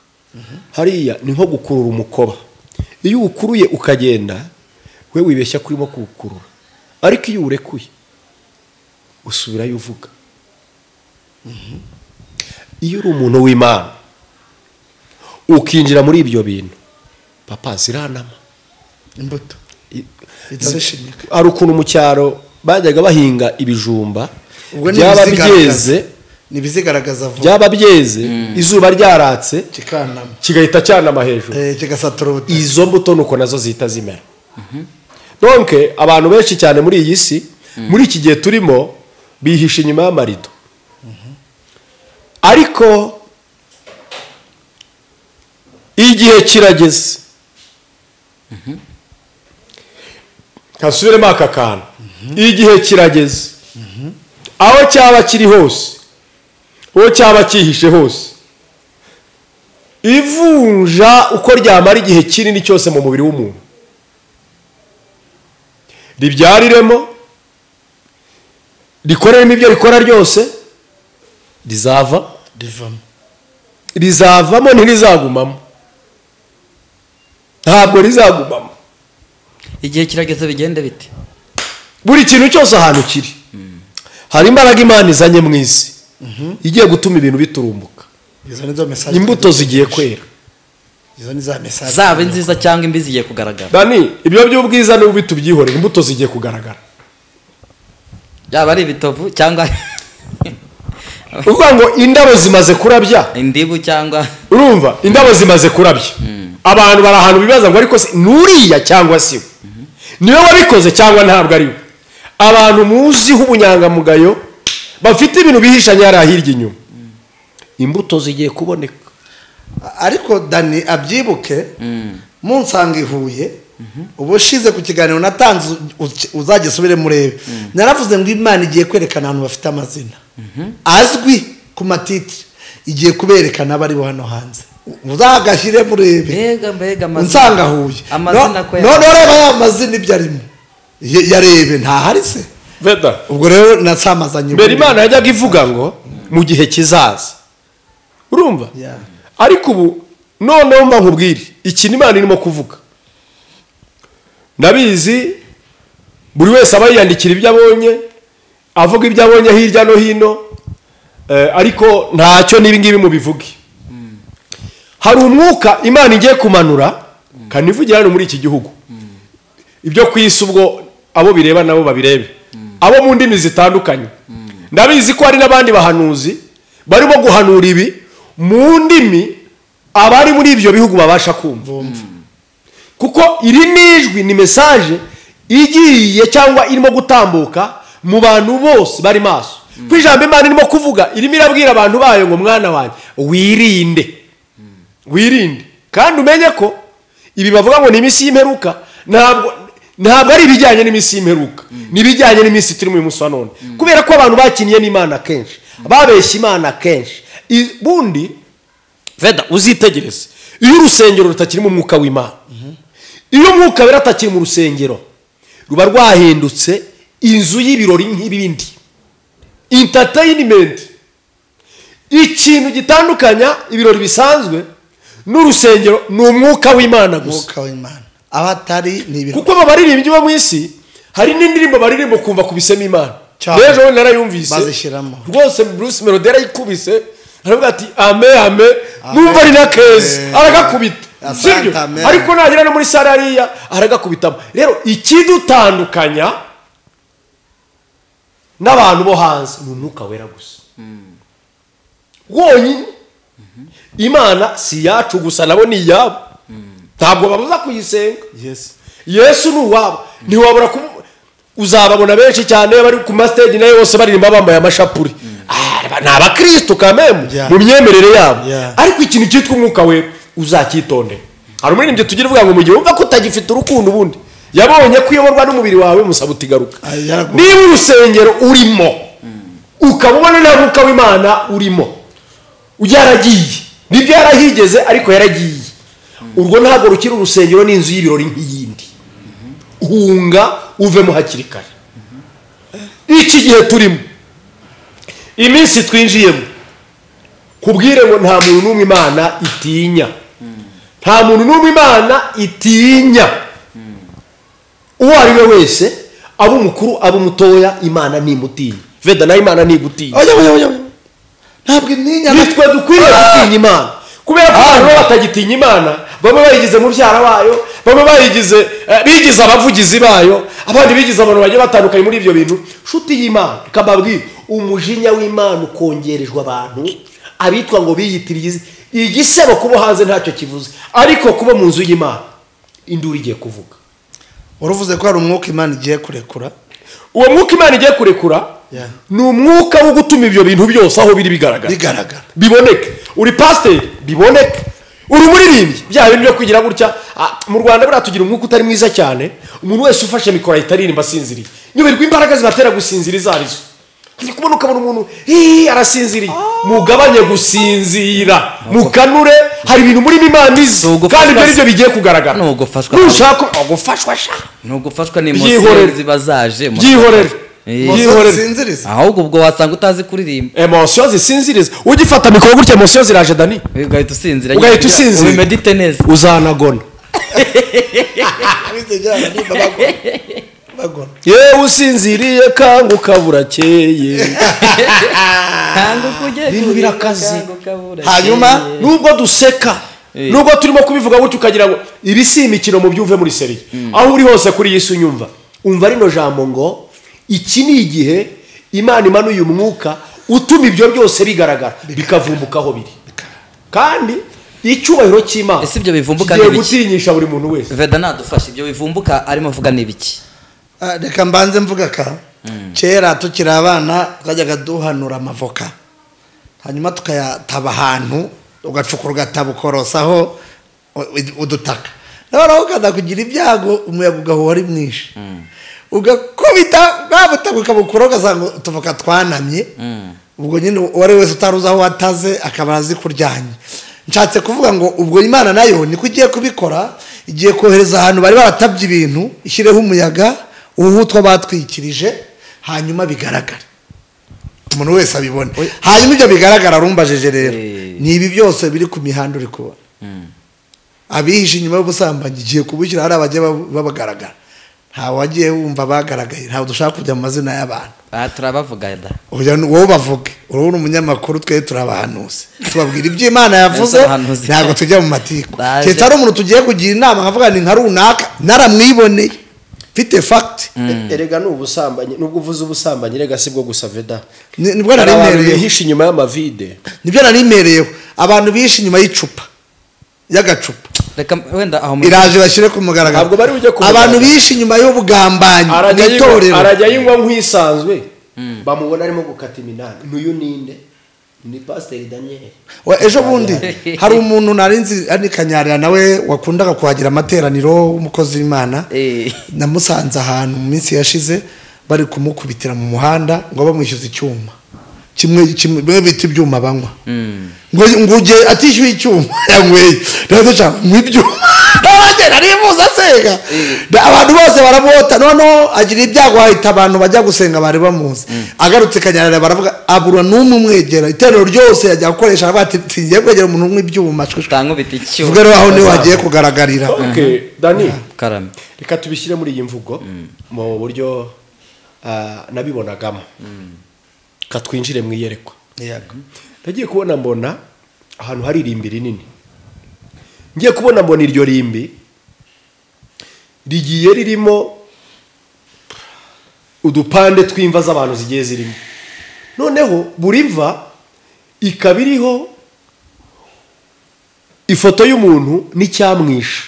hariya ni nko gukurura umukoba iyo ukuruye ukagenda we wibeshya kurimo kuwukurura ariko iyo urekuye usubirayo uvuga iyo uri umuntu w'Imana ukinjira muri ibyo bintu papa ziranama imbuto ari ukuntu mu cyaro bajyaga bahinga ibijumba byaba byeze nibizigaragaza vuba byaba byeze izuba ryaratse kikanama kigahita cyanama hejuru kigasatura ubutaka izo mbuto nuko nazo zihita zimera donc abantu benshi cyane muri iyi si muri iki gihe turimo bihisha inyuma y'amarido ariko igihe kirageze kasubiremo aka kantu igihe kirageze aho cyaba kiri hose aho cyaba cyihishe hose ivunja uko ryamara igihe kinini cyose mu mubiri w'umuntu ribyariremo rikoreremo ibyo rikora ryose rizavamo ntirizagumamo ntabwo rizagumamo igihe kirageze bigende bite buri kintu cyose ahantu kiri hari imbaraga Imana izanye mu isi igiye gutuma ibintu biturumbuka imbuto zigiye kwera zaba nziza cyangwa imbi zigiye kugaragara Dani ibyo by'ubwiza n'ubu bitubyihorera imbuto zigiye kugaragara yaba ari ibitovu cyangwa uvuga ngo indabo zimaze kurabya indibu cyangwa urumva indabo zimaze kurabya abantu bari ahantu bibaza ngo ariko nuriya cyangwa si niwe wabikoze cyangwa ntabwo ari we abantu muziho ubunyangamugayo bafite ibintu bihishanya hariya hirya inyuma imbuto zigiye kuboneka ariko Dani abyibuke munsanga ihuye ubushize ku kiganiro natanze uzajya subire murebe naravuze ngo Imana igiye kwerekana abantu bafite amazina azwi ku matitire igiye kuberekana abari bo hano hanze uzagashyire murebe mbega unsanga ahuye amazina ko none reba ya mazina ibyo arimo yarebe ntahari se veda ubwo rero nasamazanye mbere Imana yajyaga ivuga ngo mu gihe kizaza urumva ariko ubu noneho mba nkubwire ikintu Imana irimo kuvuga ndabizi buri wese aba yiyandikira ibyo abonye avuga ibyo abonye hirya no hino ariko ntacyo n'ibingibi mubivuge hari umwuka Imana igiye kumanura kanivugira hano muri iki gihugu ibyo ku isi ubwo abo bireba nabo babirebe abo mu ndimi zitandukanye ndabizi ko hari n'abandi bahanuzi barimo guhanura ibi mu ndimi abari muri ibyo bihugu babasha kumva kuko iri nijwi ni message igiye cyangwa irimo gutambuka mu bantu bose bari maso kwijambo Imana irimo kuvuga irimo irabwira abantu bayo ngo mwana wanjye wirinde kandi umenye ko ibi bavuga ngo ni iminsi y'imperuka ntabwo ari ibijyanye n'iminsi y'imperuka ni ibijyanye n'iminsi turi mu munsi wa none kubera ko abantu bakiniye n'Imana kenshi babeshya Imana kenshi bundi veda uzitegereze iyo urusengero rutakirimo umwuka w'Imana iyo umwuka wera atakiri mu rusengero ruba rwahindutse inzu y'ibirori nk'ibindi entertainment ikintu gitandukanya ibirori bisanzwe n'urusengero ni umwuka w'Imana gusa abatari ni ibirori kuko abaririmbyi bo mu isi hari n'indirimbo baririmbo kumva kubisema Imana rero narayumvise rwose Bruce Melody yarayikubise aravuga ati ame numva ari na keza aragakubita sibyo ariko nagira no muri sare hariya aragakubitamo rero ikidutandukanya n'abantu bo hanze ni umwuka wera gusa wonyine Imana si yacu gusa nabo ni iyabo ntabwo babuza kuyisenga Yesu ni uwabo ntiwabura uzababona benshi cyane bari ku mastage nayo bose baririmba bambaye amashapuri ni abakristo kamemu mu myemerere yabo ariko ikintu cyitwa umwuka wera uzakitondera hari umuririmbyi tugira uvuga ngo mu gihe wumva ko utagifite urukundo ubundi yabonye kuyoborwa n'umubiri wawe musaba utigaruka niba urusengero urimo ukaba ubona nta mwuka w'Imana urimo yaragiye nibyo yarahigeze ariko yaragiye urwo ntabwo rukiri urusengero n'inzu y'ibirori nk'iyindi hunga uvemo hakiri kare iki gihe turimo iminsi twinjiyemo kubwire ngo nta muntu n'umwe Imana itinya nta muntu n'umwe Imana itinya uwo ari we wese aba umukuru aba umutoya Imana nimutinya veda na Imana nigutinya ntabwo imyinya nitwe dukwiriye gutinya Imana kubera ko abantu batagitinya Imana bamwe bayigize mubyara wayo bamwe bigize abavugizi bayo abandi bigize abantu bagiye batandukanye muri ibyo bintu shuti y'Imana ikababwira umujinya w'Imana ukongerejwe abantu abitwa ngo biyitiriye igisebo kuba hanze ntacyo kivuze ariko kuba mu nzu y'Imana induru igiye kuvuga. uruvuze ko hari umwuka Imana igiye kurekura. Uwo mwuka Imana igiye kurekura ni umwuka wo gutuma ibyo bintu byose aho biri bigaragara biboneke. Uri pasiteri biboneke, uri umuririmbyi bya bintu byo kugira gutya. Mu Rwanda buratugira umwuka utari mwiza cyane, umuntu wese ufashe mikoro ahita aririmba asinziriye. Nyoberwa imbaraga zibatera gusinzira izo arizo. Kubona ukabona umuntu arasinziriye. Mugabanye gusinzira, mukanure, hari ibintu muri Imana izi kandi ibyo nibyo bigiye kugaragara. Nushaka gufashwa ntugufashwa n'imosiyoni zibazaje byihorere ahubwo ubwo wasanga utazi kuririmba. Emotion zisinziriza ugifata mikoro gutya emotion ziraje Dani ugahita usinzira umedite neza uzanagona. Yewe usinziriye kanguka burakeye ibintu birakaze. Hanyuma nubwo duseka nubwo turimo kubivuga gutyo ukagira ngo ibi si imikino mu byumve muri seriye aho uri hose kuri Yesu unyumva umva rino jambo ngo iki ni igihe Imana imanuye umwuka utuma ibyo byose bigaragara bikavumbuka aho biri kandi icyubahiro cy'Imana. Ese ibyo bivumbuka ni gutinyisha buri muntu wese. Veda nadufasha ibyo bivumbuka arimo avuga n'ibiki? Reka mbanze mvuga ka kera tukiri abana twajyaga duhanura amavoka hanyuma tukayataba ahantu ugacukura ugataba ukorosaho udutaka noneho ukada kugira ibyago umuyaga ugahuha ari mwinshi ugakubita bwabutaka ukabukura ugasanga utuvoka twanamye ubwo nyine uwari wese utaruzi aho wataze akaba azi kuryanya. Nshatse kuvuga ngo ubwo Imana nayo niko igiye kubikora, igiye kohereza ahantu bari baratabye ibintu ishyireho umuyaga uhutwa batwikirije hanyuma bigaragara umuntu wese abibona. Hanyuma ibyo bigaragara rumbajeje rero ni ibi byose biri ku mihanda uri kubona abihishe inyuma y'ubusambanyi igiye kubushyira hari abajya babagaragara ntawe wagiye wumva bagaragaye ntawe dushaka kujya mu mazina y'abantu turabavuga da wowe bavuge urabona umunyamakuru twe turabahanuzi tubabwira ibyo Imana yavuze ntabwo tujya mu matiko cyetse ari umuntu tugiye kugira inama nkavuga ni nka runaka naramwiboneye mfite fact. Erega n'ubusambanyi nubwo uvuze ubusambanyi rega sibwo gusa Veda nibwo narimereye bihishe inyuma y'amavide nibyo narimereyeho abantu bihishe inyuma y'icupa y'agacupa reka wenda aho iraje bashyire ku mugaragaro ntabwo bari ujye kumugara abantu bihishe inyuma y'ubugambanyi n'itorero arajya yinywa nk'isanzwe bamubona arimo gukata iminani n'uyu ninde ni Pastor Daniel. Ejo bundi hari umuntu narinzi ari Kanyarira nawe wakundaga kuhagira amateraniro umukozi w'Imana namusanze ahantu mu minsi yashize bari kumukubitira mu muhanda ngo bamwishyuze icyuma kimwe bita ibyuma banywa ngo uje atishyuye icyuma yanyweye rero cyangwa nk'ibyuma abagera aribuza sega abantu bose baramota noneho agira ibyago hahita abantu bajya gusenga bari bamuzi agarutse Kanyarira baravuga abura n'umwe umwegera iterero ryose yajya gukoresha bati tingiye kwegera umuntu nk'ibyuma tangubita icyuma vuga rero aho ni wagiye kugaragarira. Okay Dani karame reka tubishyire muri iyi mvugo mu buryo nabibonagamo katwinjire mu iyerekwa. Nagiye kubona mbona ahantu hari irimbi rinini ngiye kubona mbona iryo rimbi rigiye ririmo udupande tw'imva z'abantu zigiye zirimo noneho buri mva ikaba iriho ifoto y'umuntu n'icyamwisha.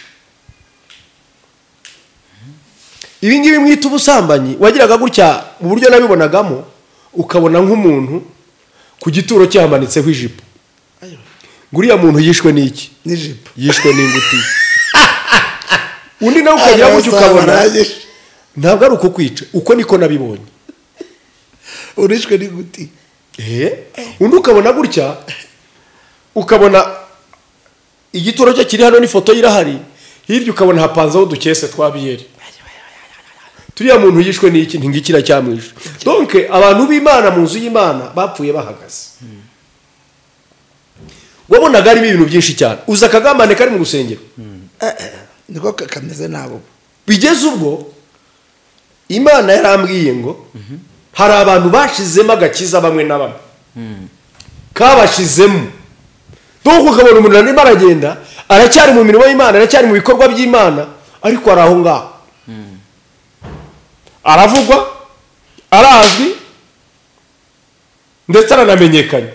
Ibi ngibi mwita ubusambanyi wagiraga gutya mu buryo nabibonagamo ukabona nk'umuntu ku gituro cyamanitseho ijipo nguriya muntu yishwe n'iki n'ijipo yishwe n'inguti undi nawe ukagira gutya ukabona ntabwo ari uko kwica uko niko nabibonye urishwe n'inguti undi ukabona gutya ukabona igituro cye kiri hano n'ifoto irahari hirya ukabona hapanzeho udukese twa biyeri turiya muntu yishwe n'iki ntingikira cyamwishe. Donc abantu b'Imana mu nzu y'Imana bapfuye bahagaze wabonaga ari ibintu byinshi cyane uza kagambane kari mu rusengero niko kameze nabo bigeze ubwo Imana yarambwiye ngo hari abantu bashizemo agakiza bamwe na bamwe kabashizemo. Donc ukabona umuntu arimo aragenda aracyari mu mirimo y'Imana aracyari mu bikorwa by'Imana ariko ari aho ngaho aravugwa arazwi ndetse aranamenyekanye.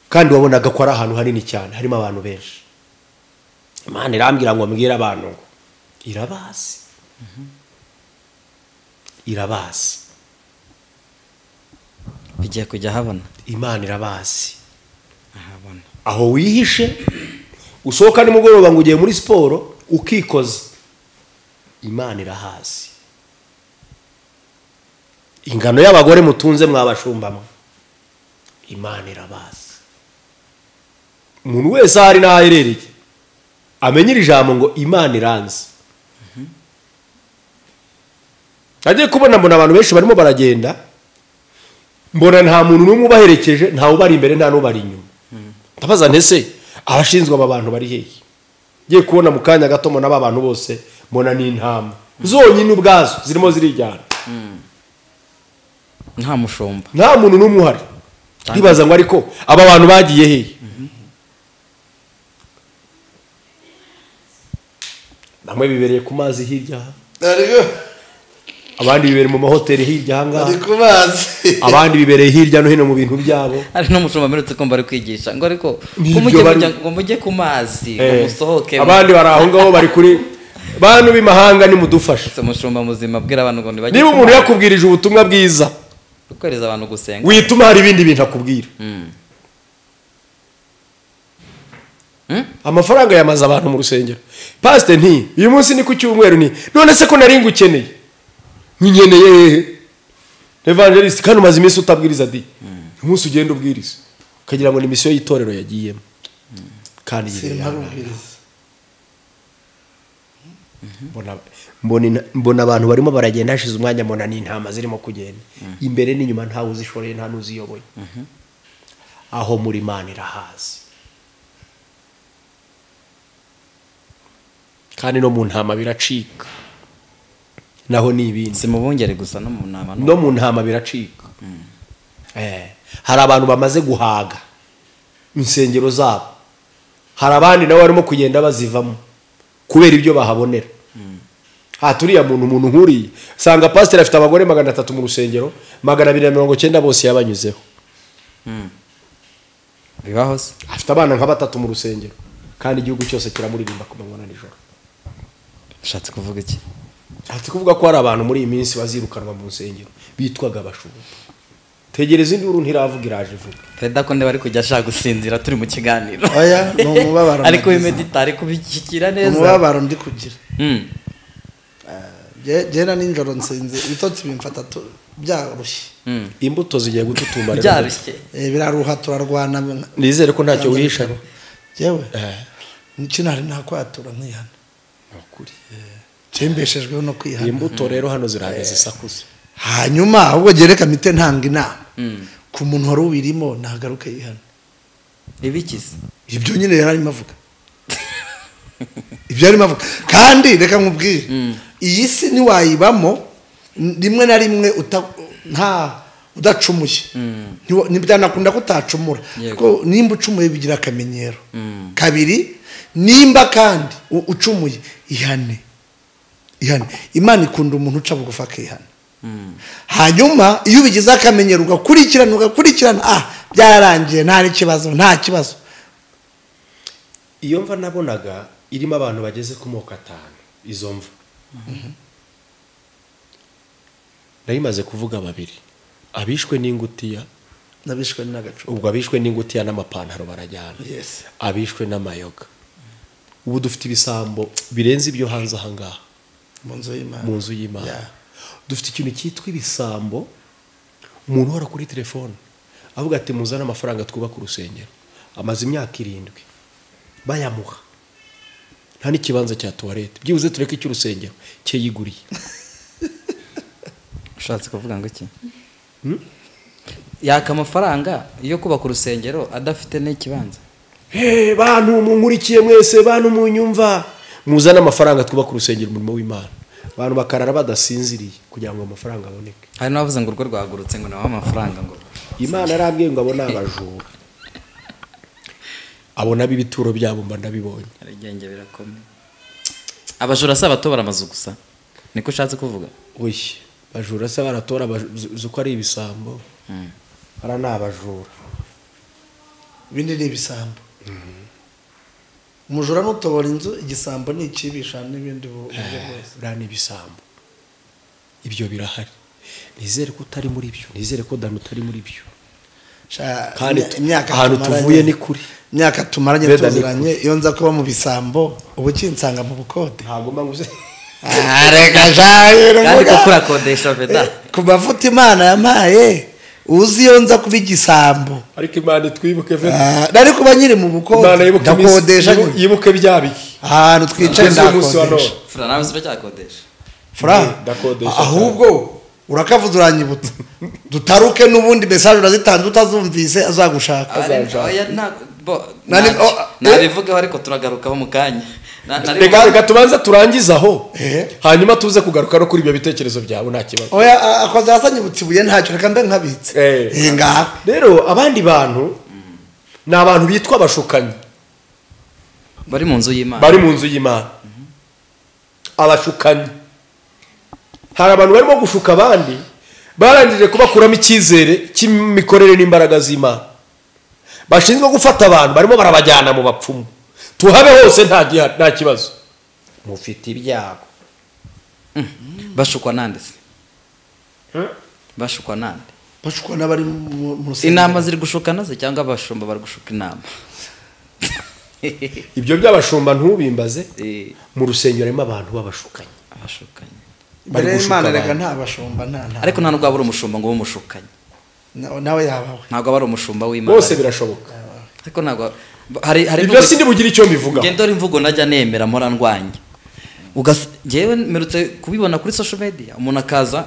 Kandi wabonaga ko ari ahantu hanini cyane harimo abantu benshi. Imana irambwira ngo mbwire abantu ngo irabazi. Irabazi. bigiye kujya habona. Imana irabazi. Ahabona. Aho wihishe usohoka nimugoroba ngo ugiye muri siporo ukikoza, Imana irahazi. Ingano y'abagore mutunze mwabashumbamwe, Imana irabazi. Umuntu wese ari naherereye amenyira ijambo ngo Imana iranze. Agiye kubona mbona abantu benshi barimo baragenda, mbona nta muntu n'umwe ubaherekeje, nta ubari imbere nta n'ubari inyuma. Ndabaza ntese abashinzwe aba bantu bari hehe? Ngiye kubona mu kanya gato mbona aba bantu bose mbona ni intama zonyine ubwazo zirimo zirijyana. Nta mushumba, nta muntu n'umwe uhari. Ndibaza ngo ariko aba bantu bagiye hehe? Bamwe bibereye ku mazi hirya, abandi bibereye mu mahoteli hirya hangaha, abandi bibereye hirya no hino mu bintu byabo. ari no mushumba merutse ko bari kwigisha ngo ariko ngo mujye ku mazi ngo musohoke. Abandi bari aho ngaho bari kuri bantu b'imahanga nimudufashe. Mushumba muzima abwira abantu ngo nibajye. Niba umuntu yakubwirije ubutumwa bwiza ukoreza abantu gusenga, wituma hari ibindi bintu akubwira. Amafaranga yamaze abantu mu rusengero. Pastor nti uyu munsi ni ku cyumweru ni none se ko nari ngukeneye, nkeneye evangelist kandi umaze iminsi utabwiriza di umunsi ugenda ubwiriza ukagira ngo ni misiyo y'itorero yagiyemo kandi mbona abantu barimo baragenda hashize umwanya, mbona ni intama zirimo kugenda imbere n'inyuma, ntawe uzishoreye nta n'uziyoboye. Aho muri Imana irahazi. Kandi no mu ntama biracika, naho ni ibindi. Si mubongere gusa no mu ntama, no mu ntama biracika. Hari abantu bamaze guhaga insengero zabo, hari abandi nabo barimo kugenda bazivamo kubera ibyo bahabonera. Turiya muntu nkuriye sanga pastor afite abagore 300 mu rusengero, 290 bose yabanyuzeho. Bibaho se afite abana nka 3 mu rusengero kandi igihugu cyose kiramuririmba ku manywa na nijoro. Shatse kuvuga iki? Shatse kuvuga ko hari abantu muri iyi minsi bazirukanwa mu rusengero bitwaga abashumba. Tegereza induru ntiravuga iraje vuga. Feda ko bari kujya ashaka gusinzira turi mu kiganiro. Oya no mubabaro. Ariko bimedita ariko bikikira neza. Mubabaro ndi kugira. Jera ninjoro nsinze ibitotsi bimfata byarushye. Imbuto zigiye gututumba rero. Byarushye. Biraruha turarwana. Nizere ko ntacyo wihisha. Yewe. Nicinari nakwatura nkihana. Ukuri. Cembeshejwe no kwihana. Imbuto rero hano zirahagaze sakuze. Hanyuma ahubwo gereka mite ntanga inama. Ku muntu wari ubirimo nagaruka yihana. Ibikize. Ibyo nyine yararimo avuga. Ibyo arimo avuga. Kandi reka nkubwire. Iyi si ni wayibamo rimwe na rimwe udacumuye. Nibyanakunda kutacumura. Ko nimba ucumuye bigira akamenyero. Kabiri nimba kandi ucumuye ihane. Imana ikunda umuntu uca bugufa akihana. Hanyuma iyo ubigize akamenyero ugakurikirana byarangiye nta kibazo. Iyo mva nabonaga irimo abantu bageze ku moko 5 izo mva. Nayimaze kuvuga babiri, abishwe n'ingutiya nabishwe n'agacu. Ubwo abishwe n'ingutiya n'amapantaro barajyana. Yes. Abishwe n'amayoga. Ubu dufite ibisambo birenze ibyo hanze ahangaha mu nzu y'Imana. Yeah. Dufite ikintu cyitwa ibisambo, umuntu uhora kuri telefone avuga ati muzana amafaranga twubaka urusengero, amaze imyaka 7 bayamuha nta n'ikibanza cya toilette, byibuze tureke cy'urusengero cye yiguriye. Ushatse kuvuga ngo iki? Yaka amafaranga yo kubaka urusengero adafite n'ikibanza. Bantu munkurikiye mwese, bantu munyumva, muzana amafaranga twubaka urusengero umurimo w'Imana. Abantu bakarara badasinziriye kugira ngo amafaranga aboneke. Hari navuze ngo urwo rwagurutse ngo naho amafaranga ngo Imana arabwiye ngo abona abajura. Abona bibituro byabo mba ndabibonye. Arigenge birakomeye. Abajura saba to baramazu gusa. niko ushatse kuvuga oya bajura se baratora uko ari ibisambo bara ni abajura ibindi ni ibisambo umujura n'utobora inzu igisambo ni ikibisha n'ibindi buriya ni ibisambo ibyo birahari nizere ko utari muri byo nizere ko dani utari muri byo kandi ahantu tuvuye ni kuri imyaka tumaranye tuziranye iyo nza kuba mu bisambo ubu kinsanga mu bukode ntabwo mba nguze reka jaye kandi ko kurakodesha veda ku mavuta imana yampaye uzi iyo nza kuba igisambo ariko imana twibuke nari kuba nyiri mu bukode ndakodesha yibuke byabiki ahantu twicaye ndakodesha fura nawe uracyakodesha fura ahubwo urakavuze uranyibutsa dutaruke n'ubundi message urazitanze utazumvise azagushaka nabivugaho ariko turagarukaho mu kanya reka tubanza turangizaho hanyuma tuze kugaruka no kuri ibyo bitekerezo byawe nta kibazo oya akoze asanyibutsa ibuye ntacyo reka mbe nkabitse ngaha rero abandi bantu ni abantu bitwa abashukanyi bari mu nzu y'Imana abashukanyi hari abantu barimo gushuka abandi barangije kubakuramo icyizere cy'imikorere n'imbaraga z'Imana bashinzwe gufata abantu barimo barabajyana mu bapfumu tuhabe hose nta kibazo mufite ibyago bashukwa nande se bashukwa nande bashukwa n'abari mu rusengero inama ziri gushukana se cyangwa abashumba bari gushuka inama ibyo by'abashumba ntubimbaze mu rusengero harimo abantu b'abashukanyi imbere y'Imana reka nta bashumba nta ariko nta nubwo abura umushumba ngo umushukanye nawe yabawe ntabwo abara umushumba w'Imana bose birashoboka ariko ntabwo hari ibyo sindi bugira icyo mbivuga ngendo imvugo najya nemera mpora ndwanya jewe merutse kubibona kuri social media umuntu akaza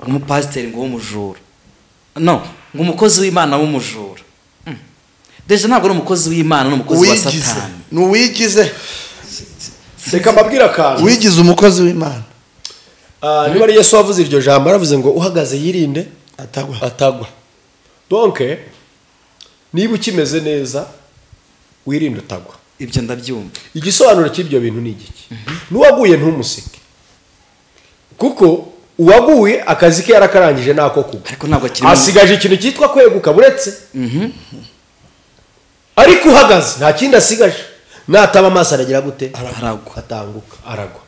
umupasiteri ngo w'umujura no ngo umukozi w'Imana w'umujura deje ntabwo ari umukozi w'Imana n'umukozi wa Satani n'uwigize reka mbabwira akantu wigize umukozi w'Imana niba ari Yesu wavuze iryo jambo aravuze ngo uhagaze yirinde atagwa donc niba ukimeze neza wirinde utagwa ibyo ndabyumva igisobanuro cy'ibyo bintu ni igiki n'uwaguye ntumuseke kuko uwaguye akazi ke yarakarangije nako kugwa ariko ntabwo kirimo asigaje ikintu cyitwa kweguka buretse ariko uhagaze nta kindi asigaje nataba amaso aragira gute aragwa atanguka aragwa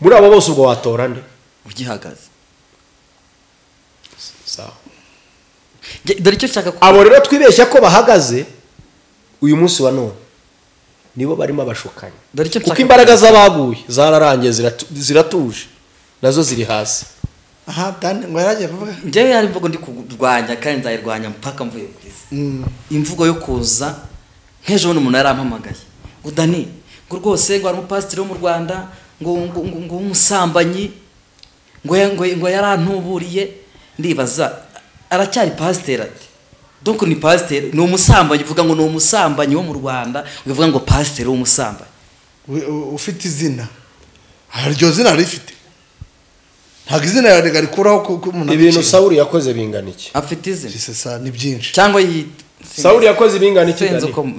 muri abo bose ubwo watora nde ugihagaze sawa dore icyo nshaka abo rero twibeshya ko bahagaze uyu munsi wa none nibo barimo abashukanye kuko imbaraga z'abaguye zararangiye ziratuje nazo ziri hasi aha dani ngo yaragiye kuvuga njyewe yari imvugo ndi kurwanya kandi nzayirwanya mpaka mvuye ku isi imvugo yo kuza nk'ejo bundi umuntu yarampamagaye ngo dani ngo rwose ngo ari umupasiteri wo mu Rwanda ngo umusambanyi ngo yarantuburiye ndibaza aracyari pasiteri ati donc ni pasiteri ni umusambanyi uvuga ngo ni umusambanyi wo mu Rwanda uvuga ngo pasiteri w'umusambanyi ufite izina haryo zina rifite ntabwo izina yarega rikuraho ko umuntu ibintu Sawuli yakoze bingana iki afite izina sisa ni byinshi cyangwa Sawuli yakoze bingana iki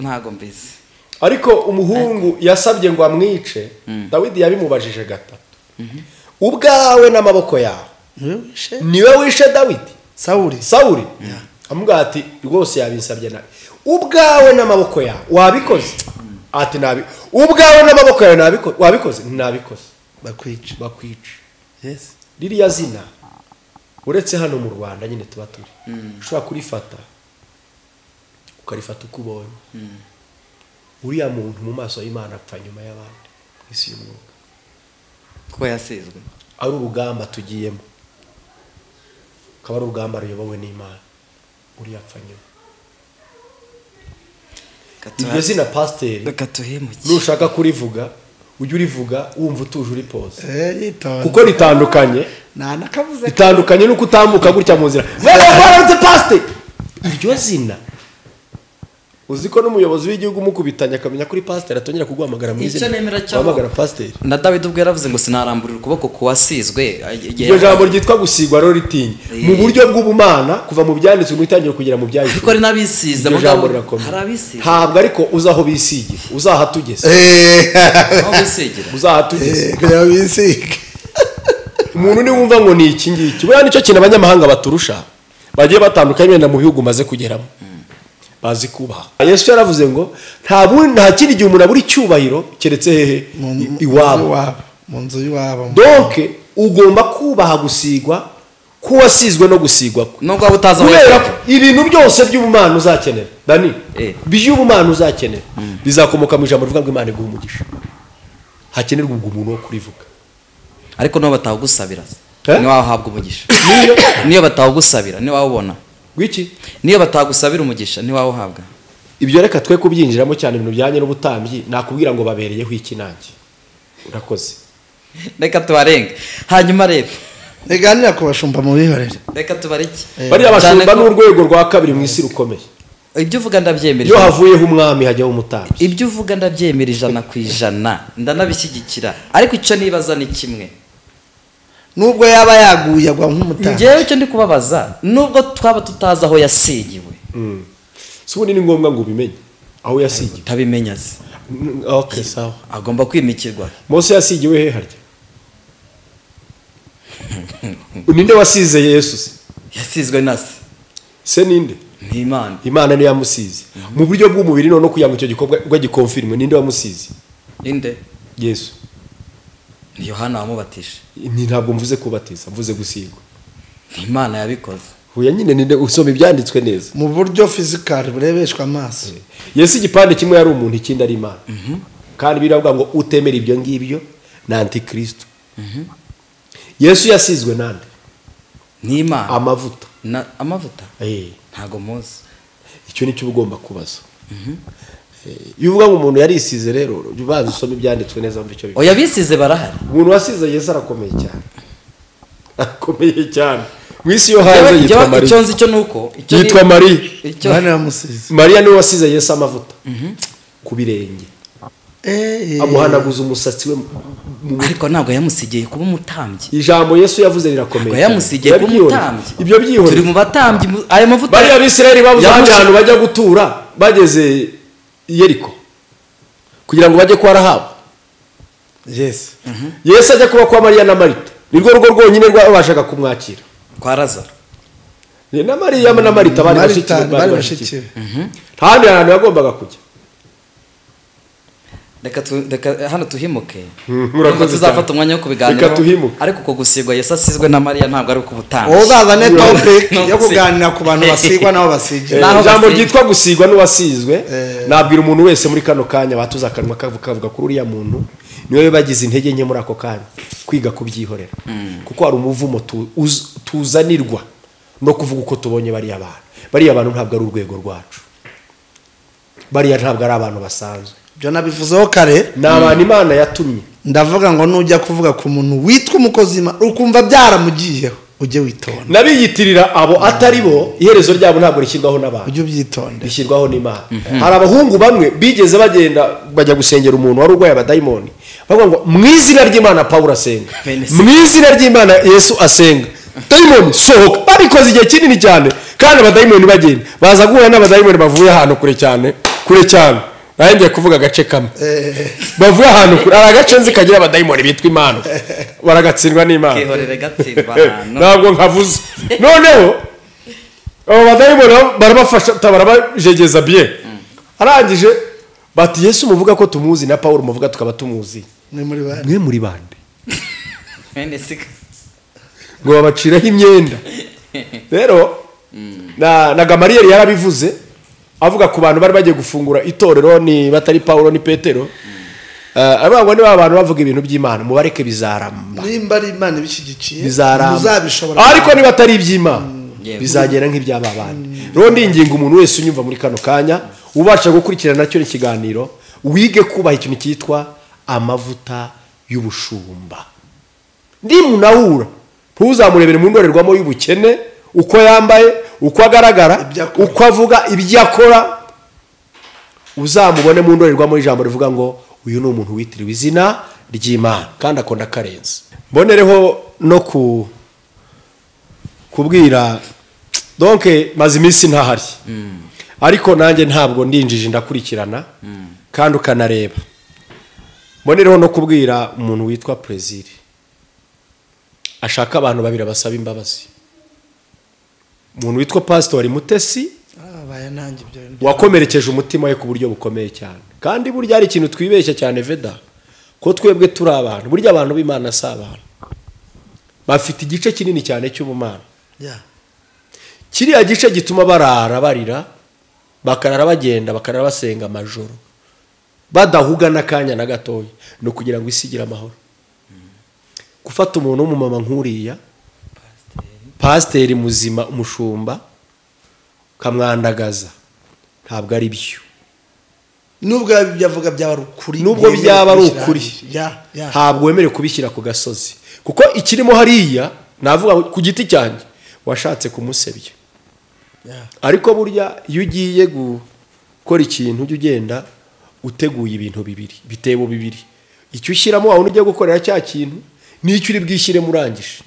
ntago mbizi ariko umuhungu yasabye ngo amwice Dawidi yabimubajije gatatu ubwawe n'amaboko yawe niwe wishe Dawidi Sawuli amubwira ati rwose yabinsabye nabi ubwawe n'amaboko yawe wabikoze ati nabi ubwawe n'amaboko yawe wabikoze nabikoze bakwica yes ririya zina uretse hano mu Rwanda nyine tuba turi ushobora kurifata ukarifata uko ubonye uriya muntu mu maso y'Imana apfa nyuma y'abandi isi y'umwuka ko yasizwe ari urugamba tugiyemo akaba ari urugamba ruyobowe n'Imana uriya apfa nyuma iryo zina pasiteri nushaka kurivuga ujye urivuga wumva utuje uri pose kuko ritandukanye nuko utambuka gutya mu nzira pasiteri iryo zina uzi ko n'umuyobozi w'igihugu umukubitanya akamenya kuri pasiteri atongera kuguhamagara mu izina guhamagara pasiteri na David ubwo yaravuze ngo sinaramburira ukuboko kuwasizwe iryo jambo ryitwa gusigwa rero ritinye mu buryo bw'ubumana kuva mu byanditswe mu itangiro kugera mu byahise ariko ari n'abisize ntabwo ariko uzaho bisigira uzahatugeze aho bisigira uzahatugeze kugira bisige umuntu ni wumva ngo ni iki ngiki buriya nicyo kintu abanyamahanga baturusha bagiye batandukanye wenda mu bihugu maze kugeramo bazi kubaha. Yesu yaravuze ngo nta kindi gihe umuntu abura icyubahiro keretse hehe iwabo mu nzu y'iwabo. donc ugomba kubaha gusigwa kuwasizwe no gusigwa nubwo utaza ibintu byose by'ubumana uzakenera Dani by'ubumana uzakenera bizakomoka mu ijambo rivuga ngo Imana iguha umugisha hakenerwa ubwo umuntu wo kurivuga ariko no batawugusabira ni wahabwa umugisha niyo batawugusabira ni wawubona gwiki niyo batagusabira umugisha ni wawuhabwa. Ibyo reka twe kubyinjiramo cyane ibintu bijyanye n'ubutambyi nakubwira ngo babereyeho iki nanjye urakoze reka tubarenge hanyuma rero Neganira ku bashumba mu bihorere. Reka tubariki. Bari abashumba n'urwego rwa kabiri mu isi rukomeye. Ibyo uvuga ndabyemera. Yo havuyeho umwami hajyaho umutambyi. Ibyo uvuga ndabyemera 100%. Ndanabishyigikira. Ariko icyo nibaza ni kimwe. Nubwo yaba yaguye agwa nk'umutambyi. Ngewe icyo ndi kubabaza nubwo twaba tutazi aho yasigiwe. Subundi ni ngombwa ngo ubimenye aho yasigiwe. Tabimenya se. Okay sawa. Agomba kwimikirwa. Mose yasigiwe he harya? Ninde wasize Yesu se? Yasizwe nase. Se ninde? Ni Imana. Imana niyo yamusize. Mu buryo bw'umubiri no kuyango icyo gikorwa gikonfirme ninde wamusize? Ninde? Yesu. Ni Yohana wamubatisha. Ni ntabwo mvuze kubatiza, mvuze gusigwa. Ni Imana yabikoze. Huya nyine ninde usoma ibyanditswe neza. Mu buryo physical burebeshwa amaso. Yesu igipande kimwe yari umuntu ikindi ari Imana. Kandi biravuga ngo utemera ibyo ngibyo na antikristo. Yesu yasizwe nande? Ni Imana. Amavuta. Amavuta? Ntago muzi. Icyo nicyo ugomba kubaza. Iyo uvuga ngo umuntu yarisize rero ubanza usoma ibyanditswe neza mbi cyo bivuga. Oya bisize barahari. Umuntu wasize Yesu arakomeye cyane. Akomeye cyane. Mwisi yo hanze yitwa Maria. Icyo nzi cyo nuko yitwa Maria. Bane yamusize. Maria niwe wasize Yesu amavuta. Ku birenge. Amuhanaguza umusatsi we ariko ntabwo yamusigiye kuba umutambyi. Ijambo Yesu yavuze rirakomeye. Ntabwo yamusigiye kuba umutambyi. Ibyo byihore. Turi mu batambyi aya mavuta. Bari abisirayeli babuze ahantu bajya gutura bageze Yeriko kugira ngo bajye kwa Rahabu. Yes. Yesu ajya kuba kwa Maria na Marita. Nirwo rugo rwonyine rwabashaga kumwakira. Kwa Lazaro. Ni na Maria na Marita bari bashikira. Handi ahantu yagombaga kujya. Reka hano tuhimuke. Murakoze tuzafata umwanya wo kubiganira. Reka tuhimuke. Ariko uko gusigwa Yesu asizwe na Maria ntabwo ari ukubutanga. Uzazane topic yo kuganira ku bantu basigwa nabo basigije. Ijambo ryitwa gusigwa n'uwasizwe nabwira umuntu wese muri kano kanya batuza kanwa kavuga kuri uriya muntu niwe bagize intege nke muri ako kanya kwiga kubyihorera. Kuko hari umuvumo tuzanirwa no kuvuga uko tubonye bari abantu ntabwo ari urwego rwacu. Bari ntabwo ari abantu basanzwe. Byo nabivuzeho kare n'abantu Imana yatumye. Ndavuga ngo nujya kuvuga ku muntu witwa umukozima ukumva byaramugiyeho ujye witonda. Nabiyitirira abo atari bo iherezo ryabo ntabwo rishyirwaho n'abantu. Ujye ubyitonde. Rishyirwaho n'Imana. Hari abahungu bamwe bigeze bagenda bajya gusengera umuntu wari urwaye abadayimoni. Bavuga ngo mu izina ry'Imana Paulo asenga. Mu izina ry'Imana Yesu asenga. Dayimoni sohoka. Babikoze igihe kinini cyane kandi abadayimoni bagenda. Baza guhura n'abadayimoni bavuye ahantu kure cyane. Nanjye kuvuga agace kamwe bavuye ahantu kuri agace nzi kagira abadayimoni bitwa Imana baragatsindwa n'Imana kihorere gatsindwa ntabwo nkavuze noneho abo badayimoni barabafasha barabajegeza bien arangije bati Yesu muvuga ko tumuzi na Paulo muvuga tukaba tumuzi mwe muri bande ngo babaciraho imyenda rero na Gamariyeli yarabivuze avuga ku bantu bari bagiye gufungura itorero ni batari Paulo ni Petero abangwa ni abantu bavuga ibintu by'Imana mubareke bizaramba nimba ari Imana ibishyigikiye muzabishobora ariko niba atari iby'Imana bizagera nk'iby'ababandi rero ndinginga umuntu wese unyumva muri kano kanya ubasha gukurikirana nacyo ikiganiro wige kubaha ikintu cyitwa amavuta y'ubushumba ndimunahura ntuzamurebere mu ndorerwamo y'ubukene uko yambaye uko agaragara uko avuga ibyo akora uzamubone mu ndorerwamo ijambo rivuga ngo uyu ni umuntu witiriwe izina ry'Imana kandi akunda karenze mbonereho no kubwira donc maze iminsi ntahari ariko nanjye ntabwo ndinjije ndakurikirana kandi ukanareba mbonereho no kubwira umuntu witwa Prezili ashaka abantu babiri basaba imbabazi. Umuntu witwa Pastor Mutesi wakomerekeje umutima we ku buryo bukomeye cyane, kandi burya ari ikintu twibeshya cyane Veda, ko twebwe turi abantu, burya abantu b'Imana si abantu, bafite igice kinini cyane cy'ubumana. Kiriya gice gituma barara barira, bakarara bagenda, bakarara basenga amajoro, badahuga n'akanya na gatoya, no kugira ngo isi igire amahoro. Gufata umuntu w'umumama nk'uriya, pasiteri muzima, umushumba, kamwandagaza, ntabwo ari byo. Nubwo byavuga byaba ari ukuri, nubwo byaba ari ukuri, ntabwo wemerewe kubishyira ku gasozi, kuko ikirimo hariya navuga ku giti cyanjye washatse kumusebya. Ariko burya iyo ugiye gukora ikintu ujye ugenda uteguye ibintu bibiri, bitebo bibiri, icyo ushyiramo aho ujya gukorera cya kintu n'icyo uri bwishyiremo urangije,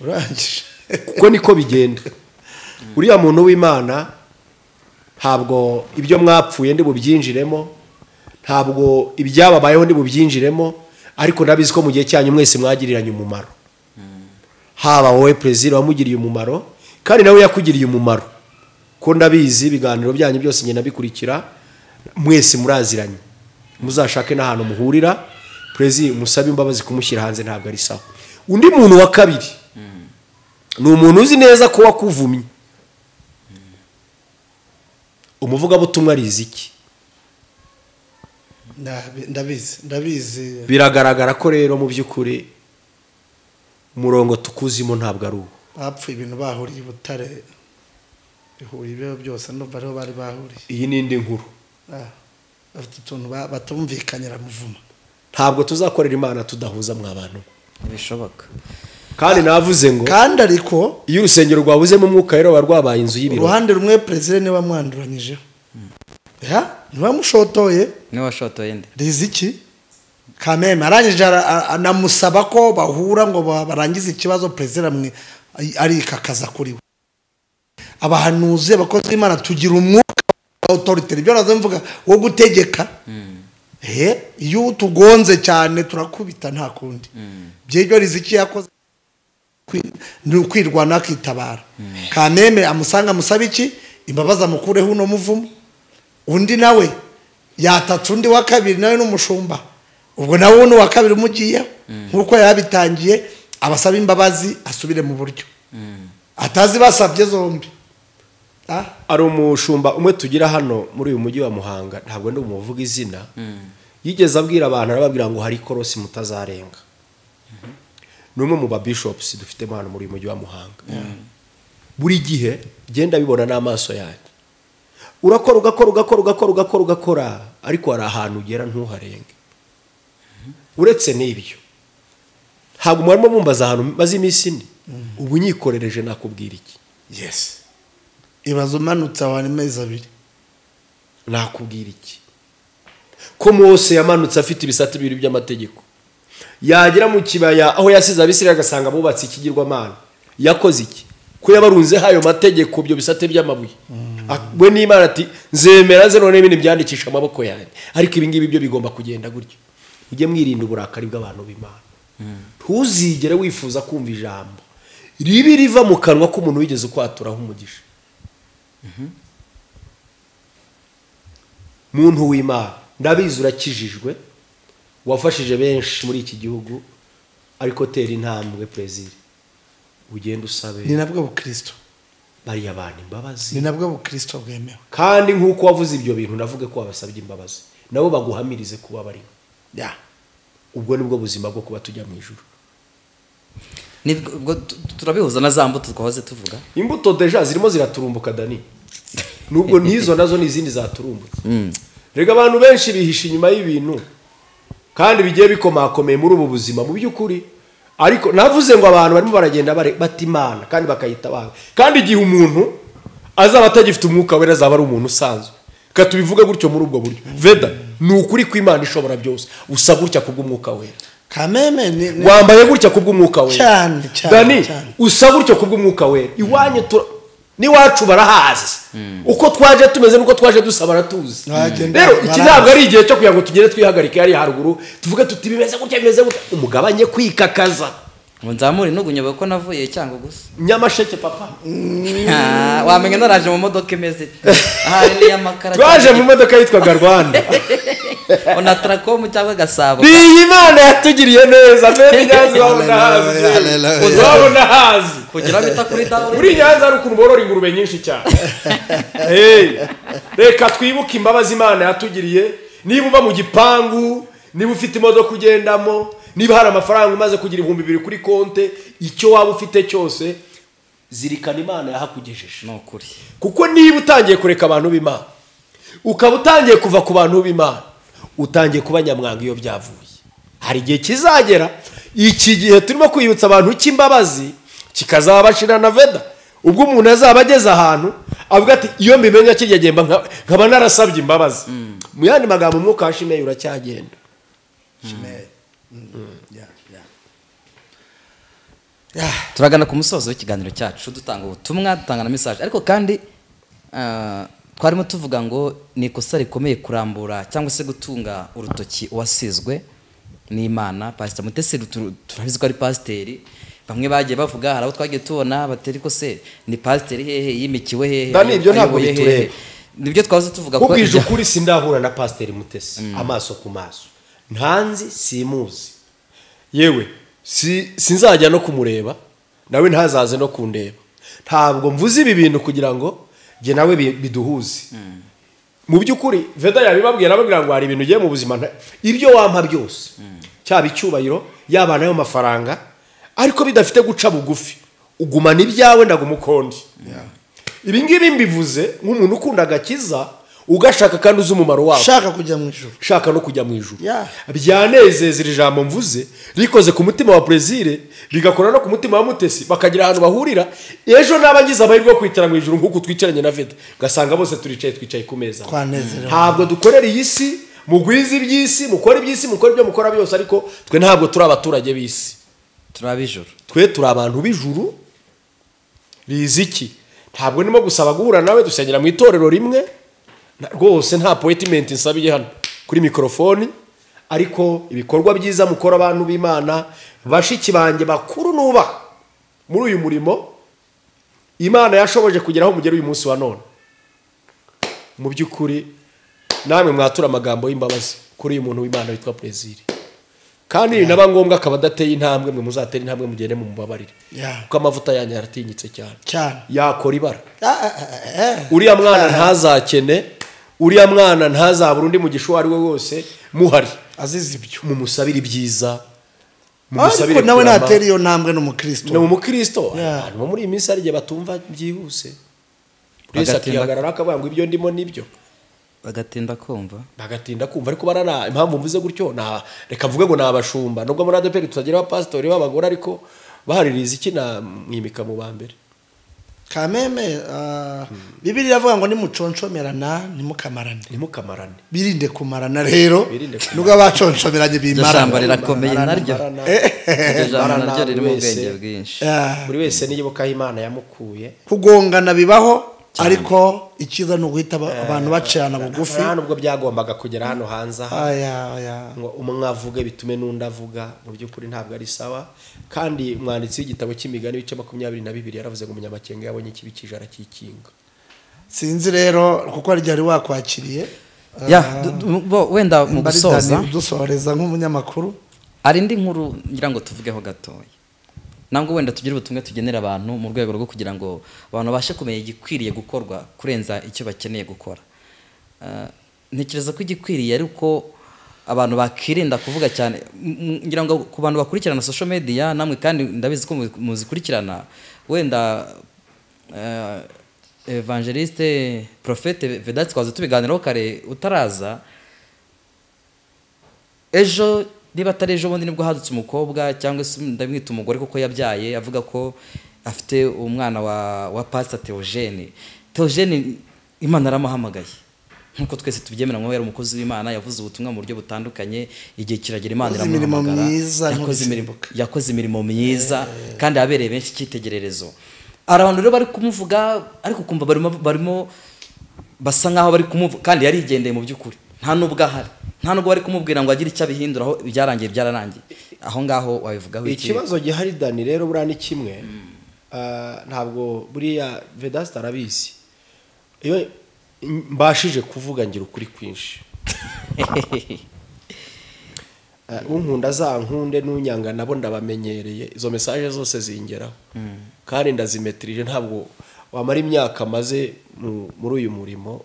kuko niko bigenda. Uriya muntu w'Imana ntabwo ibyo mwapfuye ndi bubyinjiremo, ntabwo ibyababayeho ndi bubyinjiremo, ariko nabizi ko mu gihe cyanyu mwese mwagiriranye umumaro. Haba wowe Prezida wamugiriye umumaro, kandi nawe yakugiriye umumaro, ko ndabizi ibiganiro byanyu byose ngenda bikurikira, mwese muraziranye, muzashake n'ahantu muhurira. Prezida musabe imbabazi kumushyira hanze ntabwo ari sawa. Undi muntu wa kabiri ni umuntu uzi neza ko wakuvumye, umuvugabutumwa arizi iki? Ndabizi. Biragaragara ko rero mu by'ukuri umurongo tukuzimo ntabwo ari uwo. Bapfuye ibintu bahuriye Butare, ihuriye byose ndumva ariho bari bahuriye. Iyi ni indi nkuru. Bafite utuntu batumvikanyira muvuma. Ntabwo tuzakorera Imana tudahuza mw'abantu. Bishoboka. Kandi navuze ngo kandi ariko iyo urusengero rwabuze mu mwuka rero warwabaye inzu y'ibiro. Uruhande rumwe Prezida niwe wamwanduranyijeho. Niwe mushotoye. Niwe washotoye nde? Riziki Kameme arangije anamusaba ko bahura ngo barangize ikibazo. Prezida ari kakaza kuri we. Abahanuzi abakozi b'Imana tugira umwuka autorité, ibyo nazo wo gutegeka. Iyo tugonze cyane turakubita nta kundi. Byebyo Riziki yakoze ni ukwirwana akitabara. Kameme amusanga musaba iki? Imbabazi amukureho uno muvumo. Undi nawe yatatse undi wa kabiri nawe n'umushumba, ubwo nawe uno wa kabiri umugiye nkuko yabitangiye, abasaba imbabazi asubire mu buryo atazi basabye zombi. Ari umushumba umwe tugira hano muri uyu mujyi wa Muhanga, ntabwo ndi umuvuga izina, yigeze abwira abantu, arababwira ngo hari korosi mutazarenga. Numwe mu ba bishops dufite hano muri uyu mujyi wa Muhanga. Buri gihe genda bibona n'amaso yanjye, ugakora ariko hari ahantu ugera ntuharenge. Uretse n'ibyo ntabwo mwarimo mumbaza ahantu maze iminsi ine, ubu nyikorereje nakubwira iki? Ibazo manutse abantu amezi abiri, nakubwira iki? Ko Mose yamanutse afite ibisate bibiri by'amategeko, yagera mu kibaya aho yasize Abisirayeli agasanga bubatse ikigirwamana, yakoze iki? Ko yabarunze hayo mategeko byo bisate by'amabuye. We n'Imana ati nzemera ze none ibindi byandikisha amaboko yanjye, ariko ibi ngibi byo bigomba kugenda gutyo. Ujye mwirinda uburakari bw'abantu b'Imana. Ntuzigere wifuza kumva ijambo ribi riva mu kanwa k'umuntu wigeze kwaturaho umugisha. Muntu w'Imana, ndabizi urakijijwe, wafashije benshi muri iki gihugu, ariko tera intambwe Prezida, ugenda usabe. Ni nabwo bukristo bari abantu imbabazi, ni nabwo bukristo bwemewe. Kandi nkuko wavuze ibyo bintu ndavuge ko wabasabye imbabazi, nabo baguhamirize kuba bari. Ubwo nibwo buzima bwo kuba tujya mu ijuru. Nibwo turabihuza na za mbuto twahoze tuvuga. Imbuto deja zirimo ziraturumbuka Dani, nubwo nizo nazo n'izindi zaturumbutse. Rega abantu benshi bihisha inyuma y'ibintu kandi bigiye bikomakomeye muri ubu buzima mu by'ukuri. Ariko navuze ngo abantu barimo baragenda bati Imana kandi bakayita abantu, kandi igihe umuntu azaba atagifite umwuka wera azaba ari umuntu usanzwe. Katubivuga gutyo muri ubwo buryo. Veda ni ukuri ko Imana ishobora byose, usa gutya kubw'umwuka wera. Kameme wambaye gutya kubw'umwuka wera cyane. Dani usa gutyo kubw'umwuka wera. Iwanyu ni wacu barahazi uko twaje tumeze nuko twaje dusaba aratuzi. Rero iki ntabwo ari igihe cyo kugira ngo tugere twihagarike ari haruguru tuvuge tuti bimeze gutya umugabanye kwikakaza. nzamure nugunyobe ko navuye cyangwa gusa Nyamasheke papa. Wamenye naraje mu modoka imeze ahari ni yamakara Twaje mu modoka yitwaga Rwanda. Ona Tracom cyangwa Gasabo. Iyi Imana yatugiriye neza mbere Nyanza wabona hazi. Uzabona hazi. Kugira bita kuri dawe. Muri Nyanza ari ukuntu borora ingurube nyinshi cyane. Reka twibuke imbabazi Imana yatugiriye. Niba uba mu gipangu, niba ufite imodoka ugendamo, niba hari amafaranga umaze kugira 2,000 kuri konte, icyo waba ufite cyose zirikana Imana yahakugejeje. No kuri. Kuko niba utangiye kureka abantu b'Imana, ukaba utangiye kuva ku bantu b'Imana, utangiye kuba nyamwanga iyo byavuye. Hari igihe kizagera, iki gihe turimo kwibutsa abantu cy'imbabazi kikazabashira na Veda. Ubwo umuntu azaba ageze ahantu avuga ati iyo mbimenya kirya gemba nkaba narasabye imbabazi. Mu yandi magambo umwuka washimeye uracyagenda. Turagana ku musozo w'ikiganiro cyacu dutanga ubutumwa dutanga na message ariko kandi twarimo tuvuga ngo ni ikosa rikomeye kurambura cyangwa se gutunga urutoki wasizwe n'Imana. Pastor Mutesi turabizi ko ari pasiteri, bamwe bagiye bavuga hari abo twagiye tubona bateri ko se ni pasiteri hehe yimikiwe hehe. Dani ibyo ntabwo bitureba. Nibyo twaze tuvuga ko kubwije ukuri sindahura na pasiteri Mutesi amaso ku maso, ntanzi simuzi, yewe sinzajya no kumureba nawe ntazaze no kundeba. Ntabwo mvuze ibi bintu kugira ngo je nawe biduhuze. Mu byukuri Veda yabibabwira ababwira ngo hari ibintu ugiye mu buzima ibyo wampa byose cyaba icyubahiro yaba nayo mafaranga ariko bidafite guca bugufi ugumana ibyawe ndagumukondi. Ibi ngibi mbivuze nk'umuntu ukunda agakiza ugashaka kandi uzi umumaro wawe, shaka kujya mu ijuru, shaka no kujya mu ijuru. Byanezeza iri jambo mvuze rikoze ku mutima wa Brezil bigakora no ku mutima wa Mutesi, bakagira ahantu bahurira. Ejo nabagize amahirwe yo kwitara mu ijuru nk'uko twicaranye na Veda gasanga bose twicaye ku meza. Ntabwo dukorera iyi si mugwiza iby'isi, mukora iby'isi, mukora ibyo mukora byose, ariko twe ntabwo turi abaturage b'isi, turabijuru. Twe turi abantu b'ijuru. Riziki ntabwo nimo gusaba guhura nawe dusengera mu itorero rimwe rwose, nta appointment nsabiye hano kuri mikrofoni, ariko ibikorwa byiza mukora abantu b'Imana bashiki banjye bakuru nuba muri uyu murimo Imana yashoboje kugeraho mugera uyu munsi wa none. Mu byukuri namwe mwatura amagambo y'imbabazi kuri uyu muntu w'Imana witwa Brezil, kandi naba ngombwa akaba adateye intambwe mwe muzatera intambwe mugende mu mubabarire kuko amavuta yanyu yaratinyitse cyane yakora ibara. Uriya mwana ntazakene, uriya mwana ntazabura undi mu gishuwa ari we wose muhari azize ibyo mumusabira ibyiza, ariko nawe natera iyo ntambwe n'umukristo. No umukristo hanyuma muri iyi minsi ari gihe batumva byihuse buri sakihagarara akavuga ngo ibyo ndimo nibyo bagatinda kumva ariko barana impamvu mvuze gutyo na reka mvuge ngo nabashumba nubwo muri ADP tutagira abapastori b'abagore ariko bahaririza iki na mwimika mu bambere kameme. Bibiliya iravuga ngo nimuconcomerana nimukamarane, birinde kumarana. Rero nubwo abaconcomeranye bimarana, jambo rirakomeye naryo jambo naryo ririmo ubwenge bwinshi. Buri wese niyibuka Imana yamukuye. Kugongana bibaho ariko ikiza no guhita abantu bacana bugufi. Nubwo byagombaga kugera hano hanze ngo umwe avuge bitume n'undi avuga, mu by'ukuri ntabwo ari sawa. Kandi umwanditsi w'igitabo cy'imigani bice 22 yaravuze ngo umunyamakenga yabonye ikibi kije arakikinga. Sinzi rero kuko ari ryari wakwakiriye wenda mu gusoza dusoreza nk'umunyamakuru ari indi nkuru ngira ngo tuvugeho gatoya, nangwa wenda tugire ubutumwa tugenera abantu mu rwego rwo kugira ngo abantu bashe kumenya igikwiriye gukorwa kurenza icyo bakeneye gukora. Ntekereza ko igikwiriye ari uko abantu bakirinda kuvuga cyane. Ngira ngo ku bantu bakurikirana social media namwe kandi ndabizi ko muzikurikirana, wenda evangeliste prophète Vedat twaza tubiganiraho kare utaraza. Ejo niba atari ejo bundi nibwo hadutse umukobwa cyangwa se ndamwita umugore kuko yabyaye avuga ko afite umwana wa Pastor Theogene. Imana aramuhamagaye nkuko twese tubyemera ngo yari umukozi w'Imana, yavuze ubutumwa mu buryo butandukanye, igihe kiragera Imana iramuhamagara, yakoze imirimo myiza kandi yabereye benshi icyitegererezo. Abantu rero bari kumuvuga ariko kumva barimo basa nkaho bari kumuvuga kandi yarigendeye mu by'ukuri nta nubwo ahari, nta nubwo bari kumubwira ngo agire icyo abihinduraho, byarangiye byararangiye. Aho ngaho wabivugaho iki? Ikibazo gihari Dani rero buriya ni kimwe, ntabwo buriya Vedaste arabizi, iyo mbashije kuvuga ngira ukuri kwinshi unkunda zankunde n'unyanga nabo ndabamenyereye, izo message zose zingeraho kandi ndazimetrije. Ntabwo wamara imyaka maze muri uyu murimo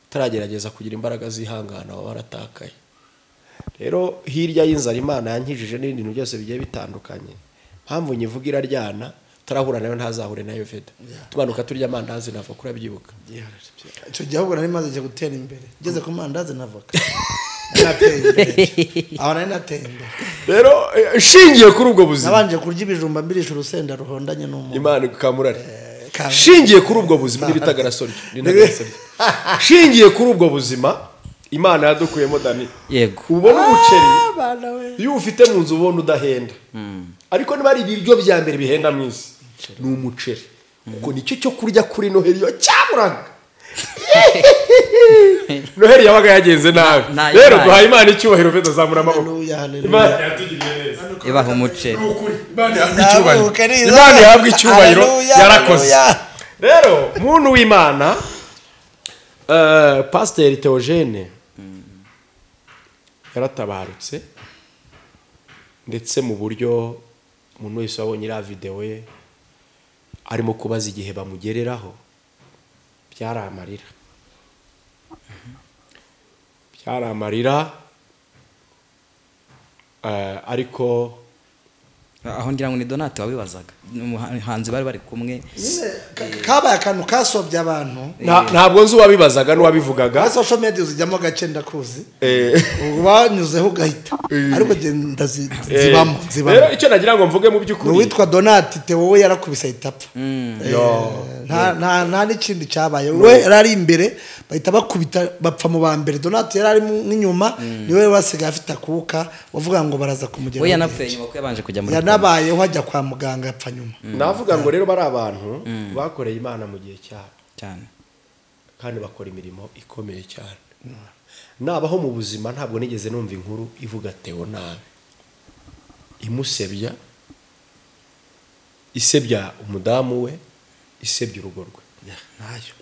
utaragerageza kugira imbaraga zihangana, waba waratakaye. Rero hirya y'inzara Imana yankijije n'ibindi bintu byose bigiye bitandukanye, mpamvu nyivuga iraryana, tarahura nayo ntazahure nayo Veda, tumanuka turya amandazi nava kuri abyibuka. Icyo gihe ahubwo nari maze gutera imbere, ngeze ku mandazi navoka nateye imbere, aho nari nateye imbere. Rero shingiye kuri ubwo buzima, nabanje kurya ibijumba mbirisha urusenda ruhondanye n'umuntu, Imana ikamurare. Shingiye kuri ubwo buzima n'ibitagarasoryo, shingiye kuri ubwo buzima Imana yadukuyemo Dani. Yego. Ubona umuceri iyo ufite mu nzu ubona udahenda, ariko niba ari ibiryo bya mbere bihenda mu isi ni umuceri, kuko nicyo cyo kurya kuri Noheli yo cyaburaga. Noheli yabaga yagenze nabi. Rero duhaye Imana icyubahiro, Veda zamura amaboko. Imana yatugiriye neza, ibaha umuceri. Imana yahabwa icyubahiro, yarakoze. Rero muntu w'Imana, Pasteur Theogene yaratabarutse, ndetse mu buryo umuntu wese wabonye iriya video ye arimo kubaza igihe bamugereraho, byaramarira ariko aho ngira ngo ni Donate wabibazaga, umuhanzi bari kumwe, kabaye akantu kasobye abantu. Ntabwo nzi uwabibazaga n'uwabivugaga, social media uzijyamo gace ndakuzi, wanyuzeho ugahita, ariko genda zibamo. Rero icyo nagira ngo mvuge mu by'ukuri, witwa Donate Theo, we yarakubise itapfa, nta n'ikindi cyabaye, we yari imbere bahita bakubita bapfa mu ba mbere. Donate yari ari nk'inyuma, niwe basigaye afite akuka, bavuga ngo baraza kumugera. We yanapfuye nyuma ko yabanje kujya muri yanabayeho hajya kwa muganga apfa nyuma. Navuga ngo rero bari abantu bakoreye Imana mu gihe cyabo cyane, kandi bakora imirimo ikomeye cyane. Nabaho mu buzima ntabwo nigeze numva inkuru ivuga Theo nabi, imusebya, isebya umudamu we, isebya urugo rwe. Nayo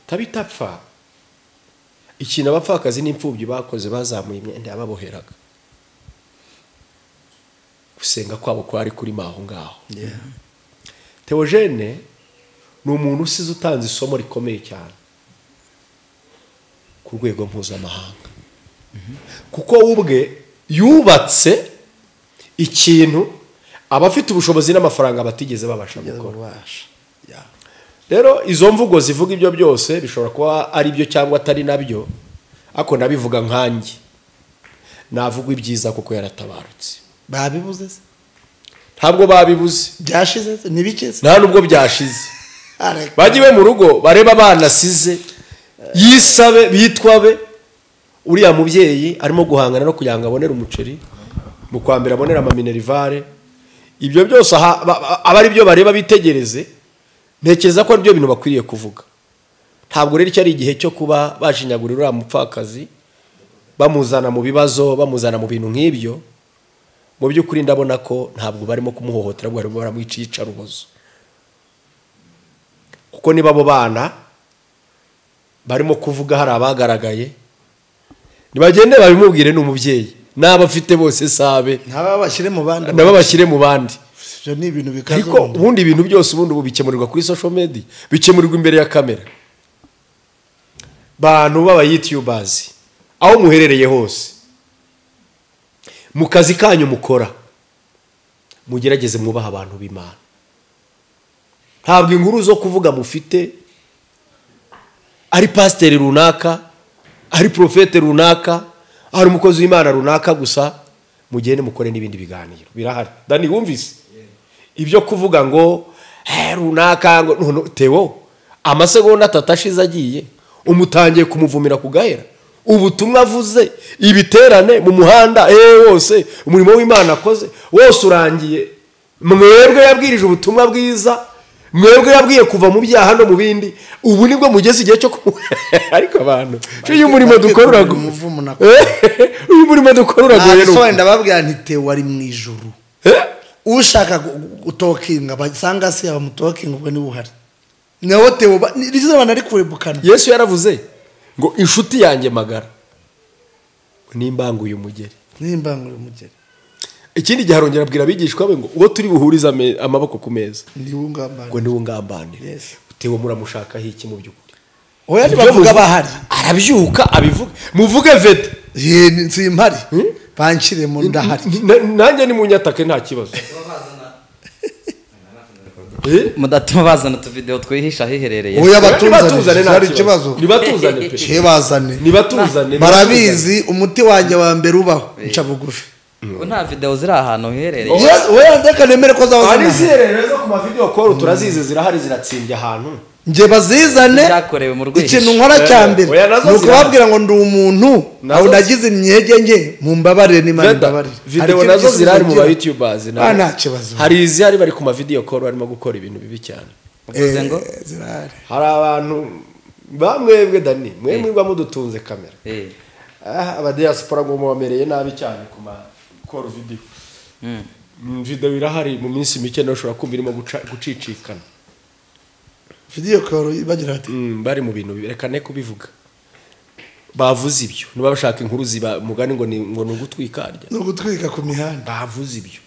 tabitapfa ikintu abapfakazi n'imfubyi bakoze, bazamuye imyenda yababoheraga, gusenga kwabo kwari kuri maho ngaho. Theogene ni umuntu usize utanze isomo rikomeye cyane ku rwego mpuzamahanga, kuko ubwe yubatse ikintu abafite ubushobozi n'amafaranga batigeze babasha gukora. Rero izo mvugo zivuga ibyo byose bishobora kuba ari byo cyangwa atari nabyo, ako nabivuga nkanjye, navuga ibyiza kuko yaratabarutse. Babibuze se? Ntabwo babibuze, byashize se, nibikeze, nta nubwo byashize. Bagiwe mu rugo bareba abana asize, yisabe bitwabe, uriya mubyeyi arimo guhangana no kugira ngo abonere umuceri, mu kwambira abonera amaminerivare. Ibyo byose aba ari byo bareba bitegereze, ntekereza ko ari byo bintu bakwiriye kuvuga. Ntabwo rero icyo ari igihe cyo kuba bashinyagurira uriya mupfakazi, bamuzana mu bibazo, bamuzana mu bintu nk'ibyo. Mu by'ukuri ndabona ko ntabwo barimo kumuhohotera, ahubwo barimo baramwica iyicarubozo, kuko niba abo bana barimo kuvuga hari abagaragaye, nibagende babimubwire n'umubyeyi, n'abafite bose sabe ntababashyire mu bandi, nababashyire mu bandi. Ibyo ni ibintu bikaze. Ariko ubundi ibintu byose ubundi bikemurirwa kuri social media, bikemurirwa imbere ya kamera. Bantu baba YouTubers, aho muherereye hose, mu kazi kanyu mukora, mugerageze mwubaha abantu b'Imana. Ntabwo inkuru zo kuvuga mufite ari pasiteri runaka, ari profete runaka, ari umukozi w'Imana runaka gusa, mugende mukore n'ibindi biganiro birahari. Dani wumvise ibyo kuvuga ngo runaka ngo Theo amasegonda atatashize agiye umutangiye kumuvumira kugahera, ubutumwa avuze, ibiterane mu muhanda wose, umurimo w'Imana akoze wose urangiye. Mwebwe yabwirije ubutumwa bwiza, mwebwe yabwiye kuva mu byaha no mu bindi ubu nibwo mugeze igihe cyo ariko abantu uyu murimo dukora uragoye uyu murimo dukora uragoye so wenda babwira nti Theo wari mu ijuru ushaka gutokinga basanga se abamutokinga ubwo ni buhari nawe Theo rizo bana ari kurebukana Yesu yaravuze ngo inshuti yanjye magara nimbanguye umugeri ikindi gihe arongera abwira abigishwa be ngo uwo turi buhuriza amaboko ku meza ngo ni ungambanire Theo muramushakaho iki mu by'ukuri oya nibavuga bahari arabyuka abivuga muvuge vete nsimpari banshire mu ndahari nanjye ni munyatake nta kibazo mudatuma bazana tuvideo twihisha hiherereye oya batuzane nta kibazo nibatuzane pe bazane nibatuzane barabizi umuti wanjye wa mbere ubaho nca bugufi nta video ziri ahantu hiherereye oya ndeka nemere ko zaho ari ziherereza ku ma video call turazize zirahari ziratsimbye ahantu nje bazizane byakorewe mu rwego ikintu nkora cyambere nuko babwira ngo ndi umuntu aho nagize imyege nge mu mbabarire n'Imana mbabarire video nazo zirari mu ba YouTubers nta kibazo hari izihari bari ku ma video call barimo gukora ibintu bibi cyane uvuze ngo zirari hari abantu bamwebwe Dani mwemwe mudutunze kamera aba diaspora ngo mubamereye nabi cyane ku ma call video video irahari mu minsi mike no ushobora kumva irimo gucicikana video call bagira ati bari mu bintu birekane kubivuga bavuze ibyo niba bashaka inkuru ziba mugani ngo ni ugutwikarya no gutwika ku mihanda bavuze ibyo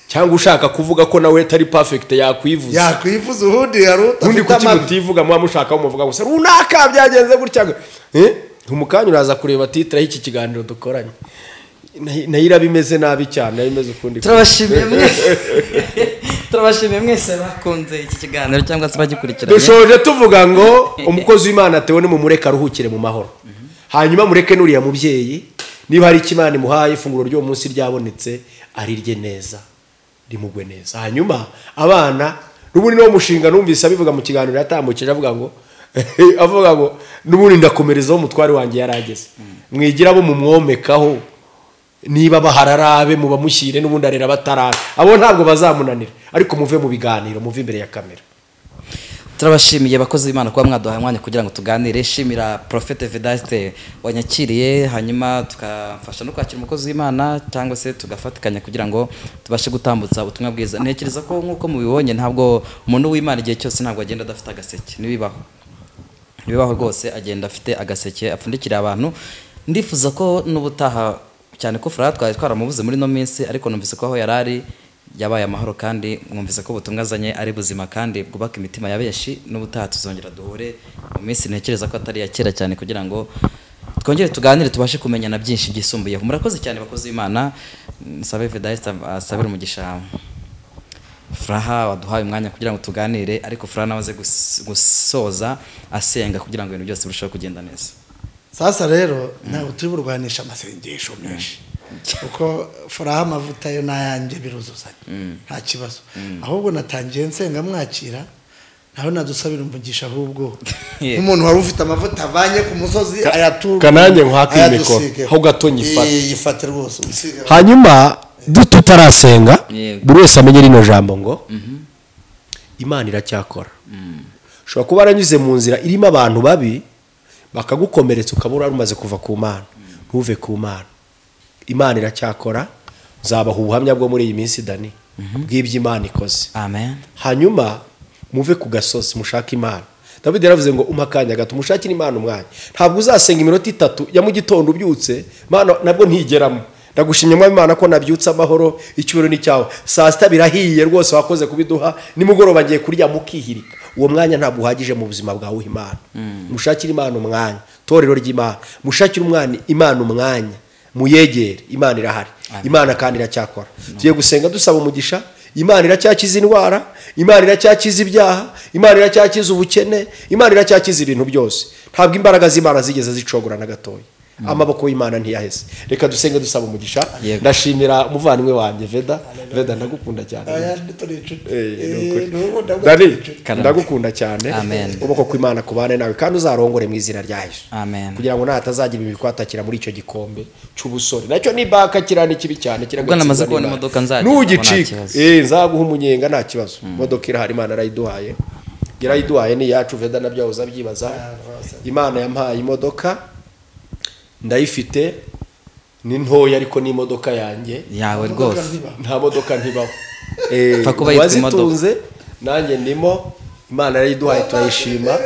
cyangwa ushaka kuvuga ko nawe tari perfect yakwivuza uhundi haruta undi kuki mutivuga mwa mushaka umuvuga gusa runaka byagenze gutya umukanya uraza kureba titre y'iki kiganiro dukoranye nayira bimeze nabi cyane bimeze ukundi turabashimiye mwese bakunze iki kiganiro cyangwa se bagikurikiranye dushoje tuvuga ngo umukozi w'Imana Theo ni mumureka aruhukire mu mahoro hanyuma mureke nuriya mubyeyi niba hari ikimana imuhaye ifunguro ryo munsi ryabonetse arirye neza rimugwe neza hanyuma abana n'ubundi no mushinga numvise abivuga mu kiganiro yatambukije avuga ngo n'ubundi ndakomerezaho umutware wanjye yarageze mwigira bo mumwomekaho niba bahararabe mu bamushyire n'ubundi arera batarabe abo ntabwo bazamunanira ariko muve mu biganiro muve imbere ya kamera turabashimiye bakozi b'Imana kuba mwaduhaye umwanya kugira ngo tuganire shimira Prophète Vedaste wanyakiriye hanyuma tukafasha no kwakira umukozi w'Imana cyangwa se tugafatikanya kugira ngo tubashe gutambutsa ubutumwa bwiza ntekereza ko nkuko mubibonye ntabwo umuntu w'Imana igihe cyose ntabwo agenda adafite agaseke nibibaho rwose agenda afite agaseke apfundikira abantu ndifuza ko n'ubutaha cyane ko Fura twari twaramubuze muri no minsi ariko numvise ko aho yarari yabaye amahoro kandi mwumvise ko ubutumwa azanye ari buzima kandi bwubaka imitima ya benshi n'ubutaha tuzongera duhure mu minsi ntekereza ko atari ya kera cyane kugira ngo twongere tuganire tubashe kumenyana byinshi byisumbuyeho murakoze cyane bakozi b'Imana nsabe Vedaste asabira umugisha Furaha waduhaye umwanya kugira ngo tuganire ariko Furaha nawe gusoza asenga kugira ngo ibintu byose birusheho kugenda neza sasa rero ntabwo turi burwanisha amasengesho menshi kuko Furaha amavuta yo nayanjye biruzuzanya nta kibazo ahubwo natangiye nsenga mwakira naho nadusabira umugisha ahubwo umuntu wari ufite amavuta avanye ku musozi ayatura kananye nkwakimiko ho gatonyi yifate rwose hanyuma tutarasenga buri wese amenye rino jambo ngo Imana iracyakora ushobora kuba aranyuze mu nzira irimo abantu babi bakagukomeretsa ukabura rumaze kuva ku Mana ntuve ku Mana Imana iracyakora uzabaha ubuhamya bwo muri iyi minsi Dani bw'ibyo Imana ikoze amen hanyuma muve ku gasozi mushaka Imana David yaravuze ngo umakanya gato mushakire Imana umwanya ntabwo uzasenga iminota 3 ya mu gitondo ubyutse Mana nabwo ntigeramo ndagushimye mwa Imana ko nabyutse amahoro icyubiro ni cyawe saa 7 birahiye rwose wakoze kubiduha nimugoroba ngiye kurya mukihirika uwo mwanya ntabwo uhagije mu buzima bwawe Imana mushakire Imana umwanya torero ry'Imana mushakire Imana umwanya muyegere Imana irahari Imana kandi iracyakora tugiye gusenga dusaba umugisha Imana iracyakiza indwara Imana iracyakiza ibyaha Imana iracyakiza ubukene Imana iracyakiza ibintu byose ntabwo imbaraga z'Imana zigeze zicogora na gatoya amaboko y'Imana ntiyaheze. Reka dusenge dusaba umugisha. Yego. Ndashimira umuvandimwe wanjye Veda ndagukunda cyane. Ndagukunda cyane. Amen. Ukuboko kw'Imana kubane nawe kandi uzarongore mu izina rya Yesu. Amen. Kugira ngo natazagira ibikwatakira muri icyo gikombe cy'ubusore. Nacyo ni baka kirani kibi cyane Ubwo namaze kubona imodoka nzajya. Ntugicika. Nzaguha umunyenga nta kibazo. Imodoka irahari Imana arayiduhaye. Yarayiduhaye ni yacu Veda nabyo uzabyibaza. Imana yampaye imodoka ndayifite ni ntoya ariko ni imodoka yanjye yawe rwose. Nta modoka ntibaho. Wazitunze nanjye ndimo Imana yarayiduhaye turayishima.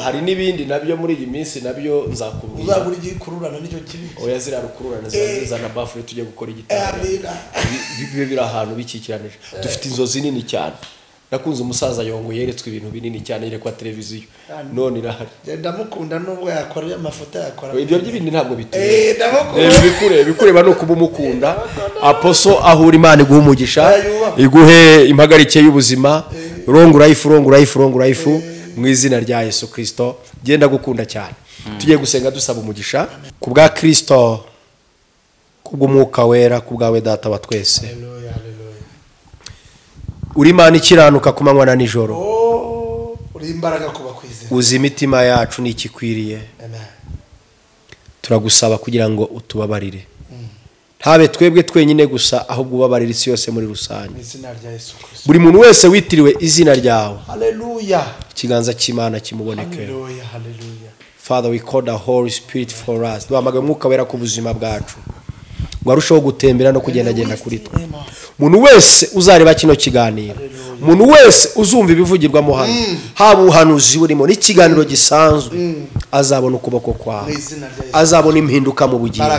Hari n'ibindi nabyo muri iyi minsi nabyo nzakubwira. Uzagura igikururana nicyo kibi. Oya zirarukururana zizana bafure tujye gukora igitabo. Bibe biri ahantu bikikiranije. Dufite inzozi nini cyane. Nakunze umusaza yongo yeretswe ibintu binini cyane yerekwa televiziyo. None irahari. Ndamukunda nubwo yakoreye amafoto yakora. Ibyo by'ibindi ntabwo bituye. Bikureba no kuba umukunda. Aposo ahura Imana iguha umugisha. Iguhe impagarike y'ubuzima. Rongo life mu izina rya Yesu Kristo. Genda gukunda cyane. Tugiye gusenga dusaba umugisha ku bwa Kristo, kubw'umwuka wera, kubwawe data wa twese. Uri Imana ikiranuka ku manywa na nijoro. Uri imbaraga kuba kwizera. Uzi imitima yacu n'ikikwiriye. Amen. Turagusaba kugira ngo utubabarire. Ntabe twebwe twenyine gusa ahubwo ubabarire isi yose muri rusange. Izina rya Yesu Kristo. Buri muntu wese witiriwe izina ryawe. Hallelujah. Ikiganza cy'Imana kimuboneke. Hallelujah. Father, we call the Holy Spirit for us. Duhamagaye umwuka wera ku buzima bwacu. Warushaho gutembera no kugenda kuri twe. Umuntu wese uzareba kino kiganiro, umuntu wese uzumva ibivugirwamo hano, haba ubuhanuzi burimo n'ikiganiro gisanzwe, azabona ukuboko kwawe, azabona impinduka mu bugingo,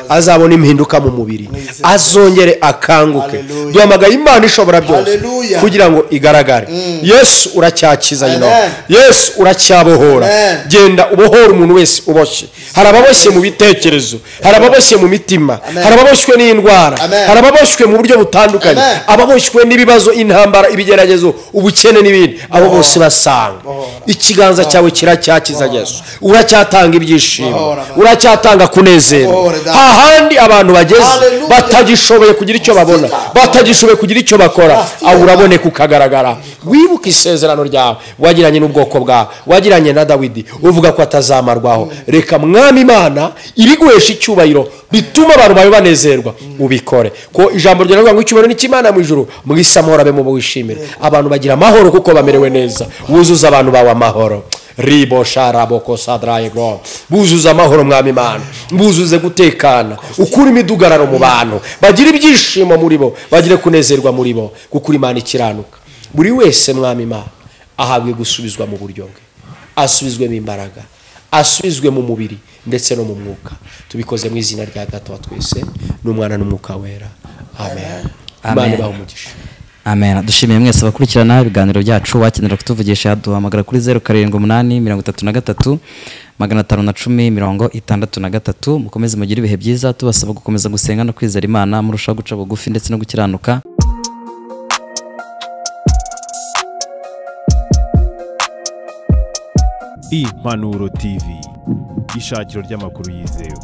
azabona impinduka mu mubiri, azongere akanguke. Duhamagaye Imana ishobora byose kugira ngo igaragare. Yesu uracyakiza Yesu uracyabohora. Genda ubohora umuntu wese uboshye. Hari ababoshye mu bitekerezo, hari ababoshye mu mitima, hari ababoshywe n'indwara, hari ababoshywe mu buryo butandukanye, ababoshywe n'ibibazo, intambara, ibigeragezo, ubukene n'ibindi. Abo bose basanga ikiganza cyawe kiracyakiza Yesu. Uracyatanga ibyishimo, uracyatanga kunezerwa. Hahandi abantu bageze batagishoboye kugira icyo babona, batagishoboye kugira icyo bakora, aho uraboneka ukagaragara. Wibuka isezerano ryawe wagiranye n'ubwoko bwawe, wagiranye na Dawidi, uvuga ko atazamarwaho. Reka Mwami Imana ibiguhesha icyubahiro bituma abantu bawe banezerwa, ubikore. Ko ijambo ryavuga ngo icyubahiro ni cy'Imana mu ijuru, mwisa amahoro abe mu bwishimire. Abantu bagira amahoro kuko bamerewe neza. Wuzuza abantu bawe amahoro. Ribo sharaboko sadraye go. Buzuza amahoro Mwami Imana. Buzuze gutekana. Ukuri imidugararo mu bantu. Bagira ibyishimo muri bo, bagire kunezerwa muri bo, kuko Imana ikiranuka. Buri wese Mwami Imana ahabwe gusubizwa mu buryo bwe. Asubizwe mu imbaraga, asubizwe mu mubiri ndetse no mu mwuka. Tubikoze mu izina rya Data wa twese n'Umwana n'Umwuka wera. Amen. Imana ibahe umugisha. Amen. Dushimiye mwese abakurikirana ibiganiro byacu. Wakenera kutuvugisha duhamagara kuri 0783 510 63. Mukomeze mugire ibihe byiza, tubasaba gukomeza gusenga no kwizera Imana, murushaho guca bugufi ndetse no gukiranuka. Impanuro TV, ishakiro ry'amakuru yizewe.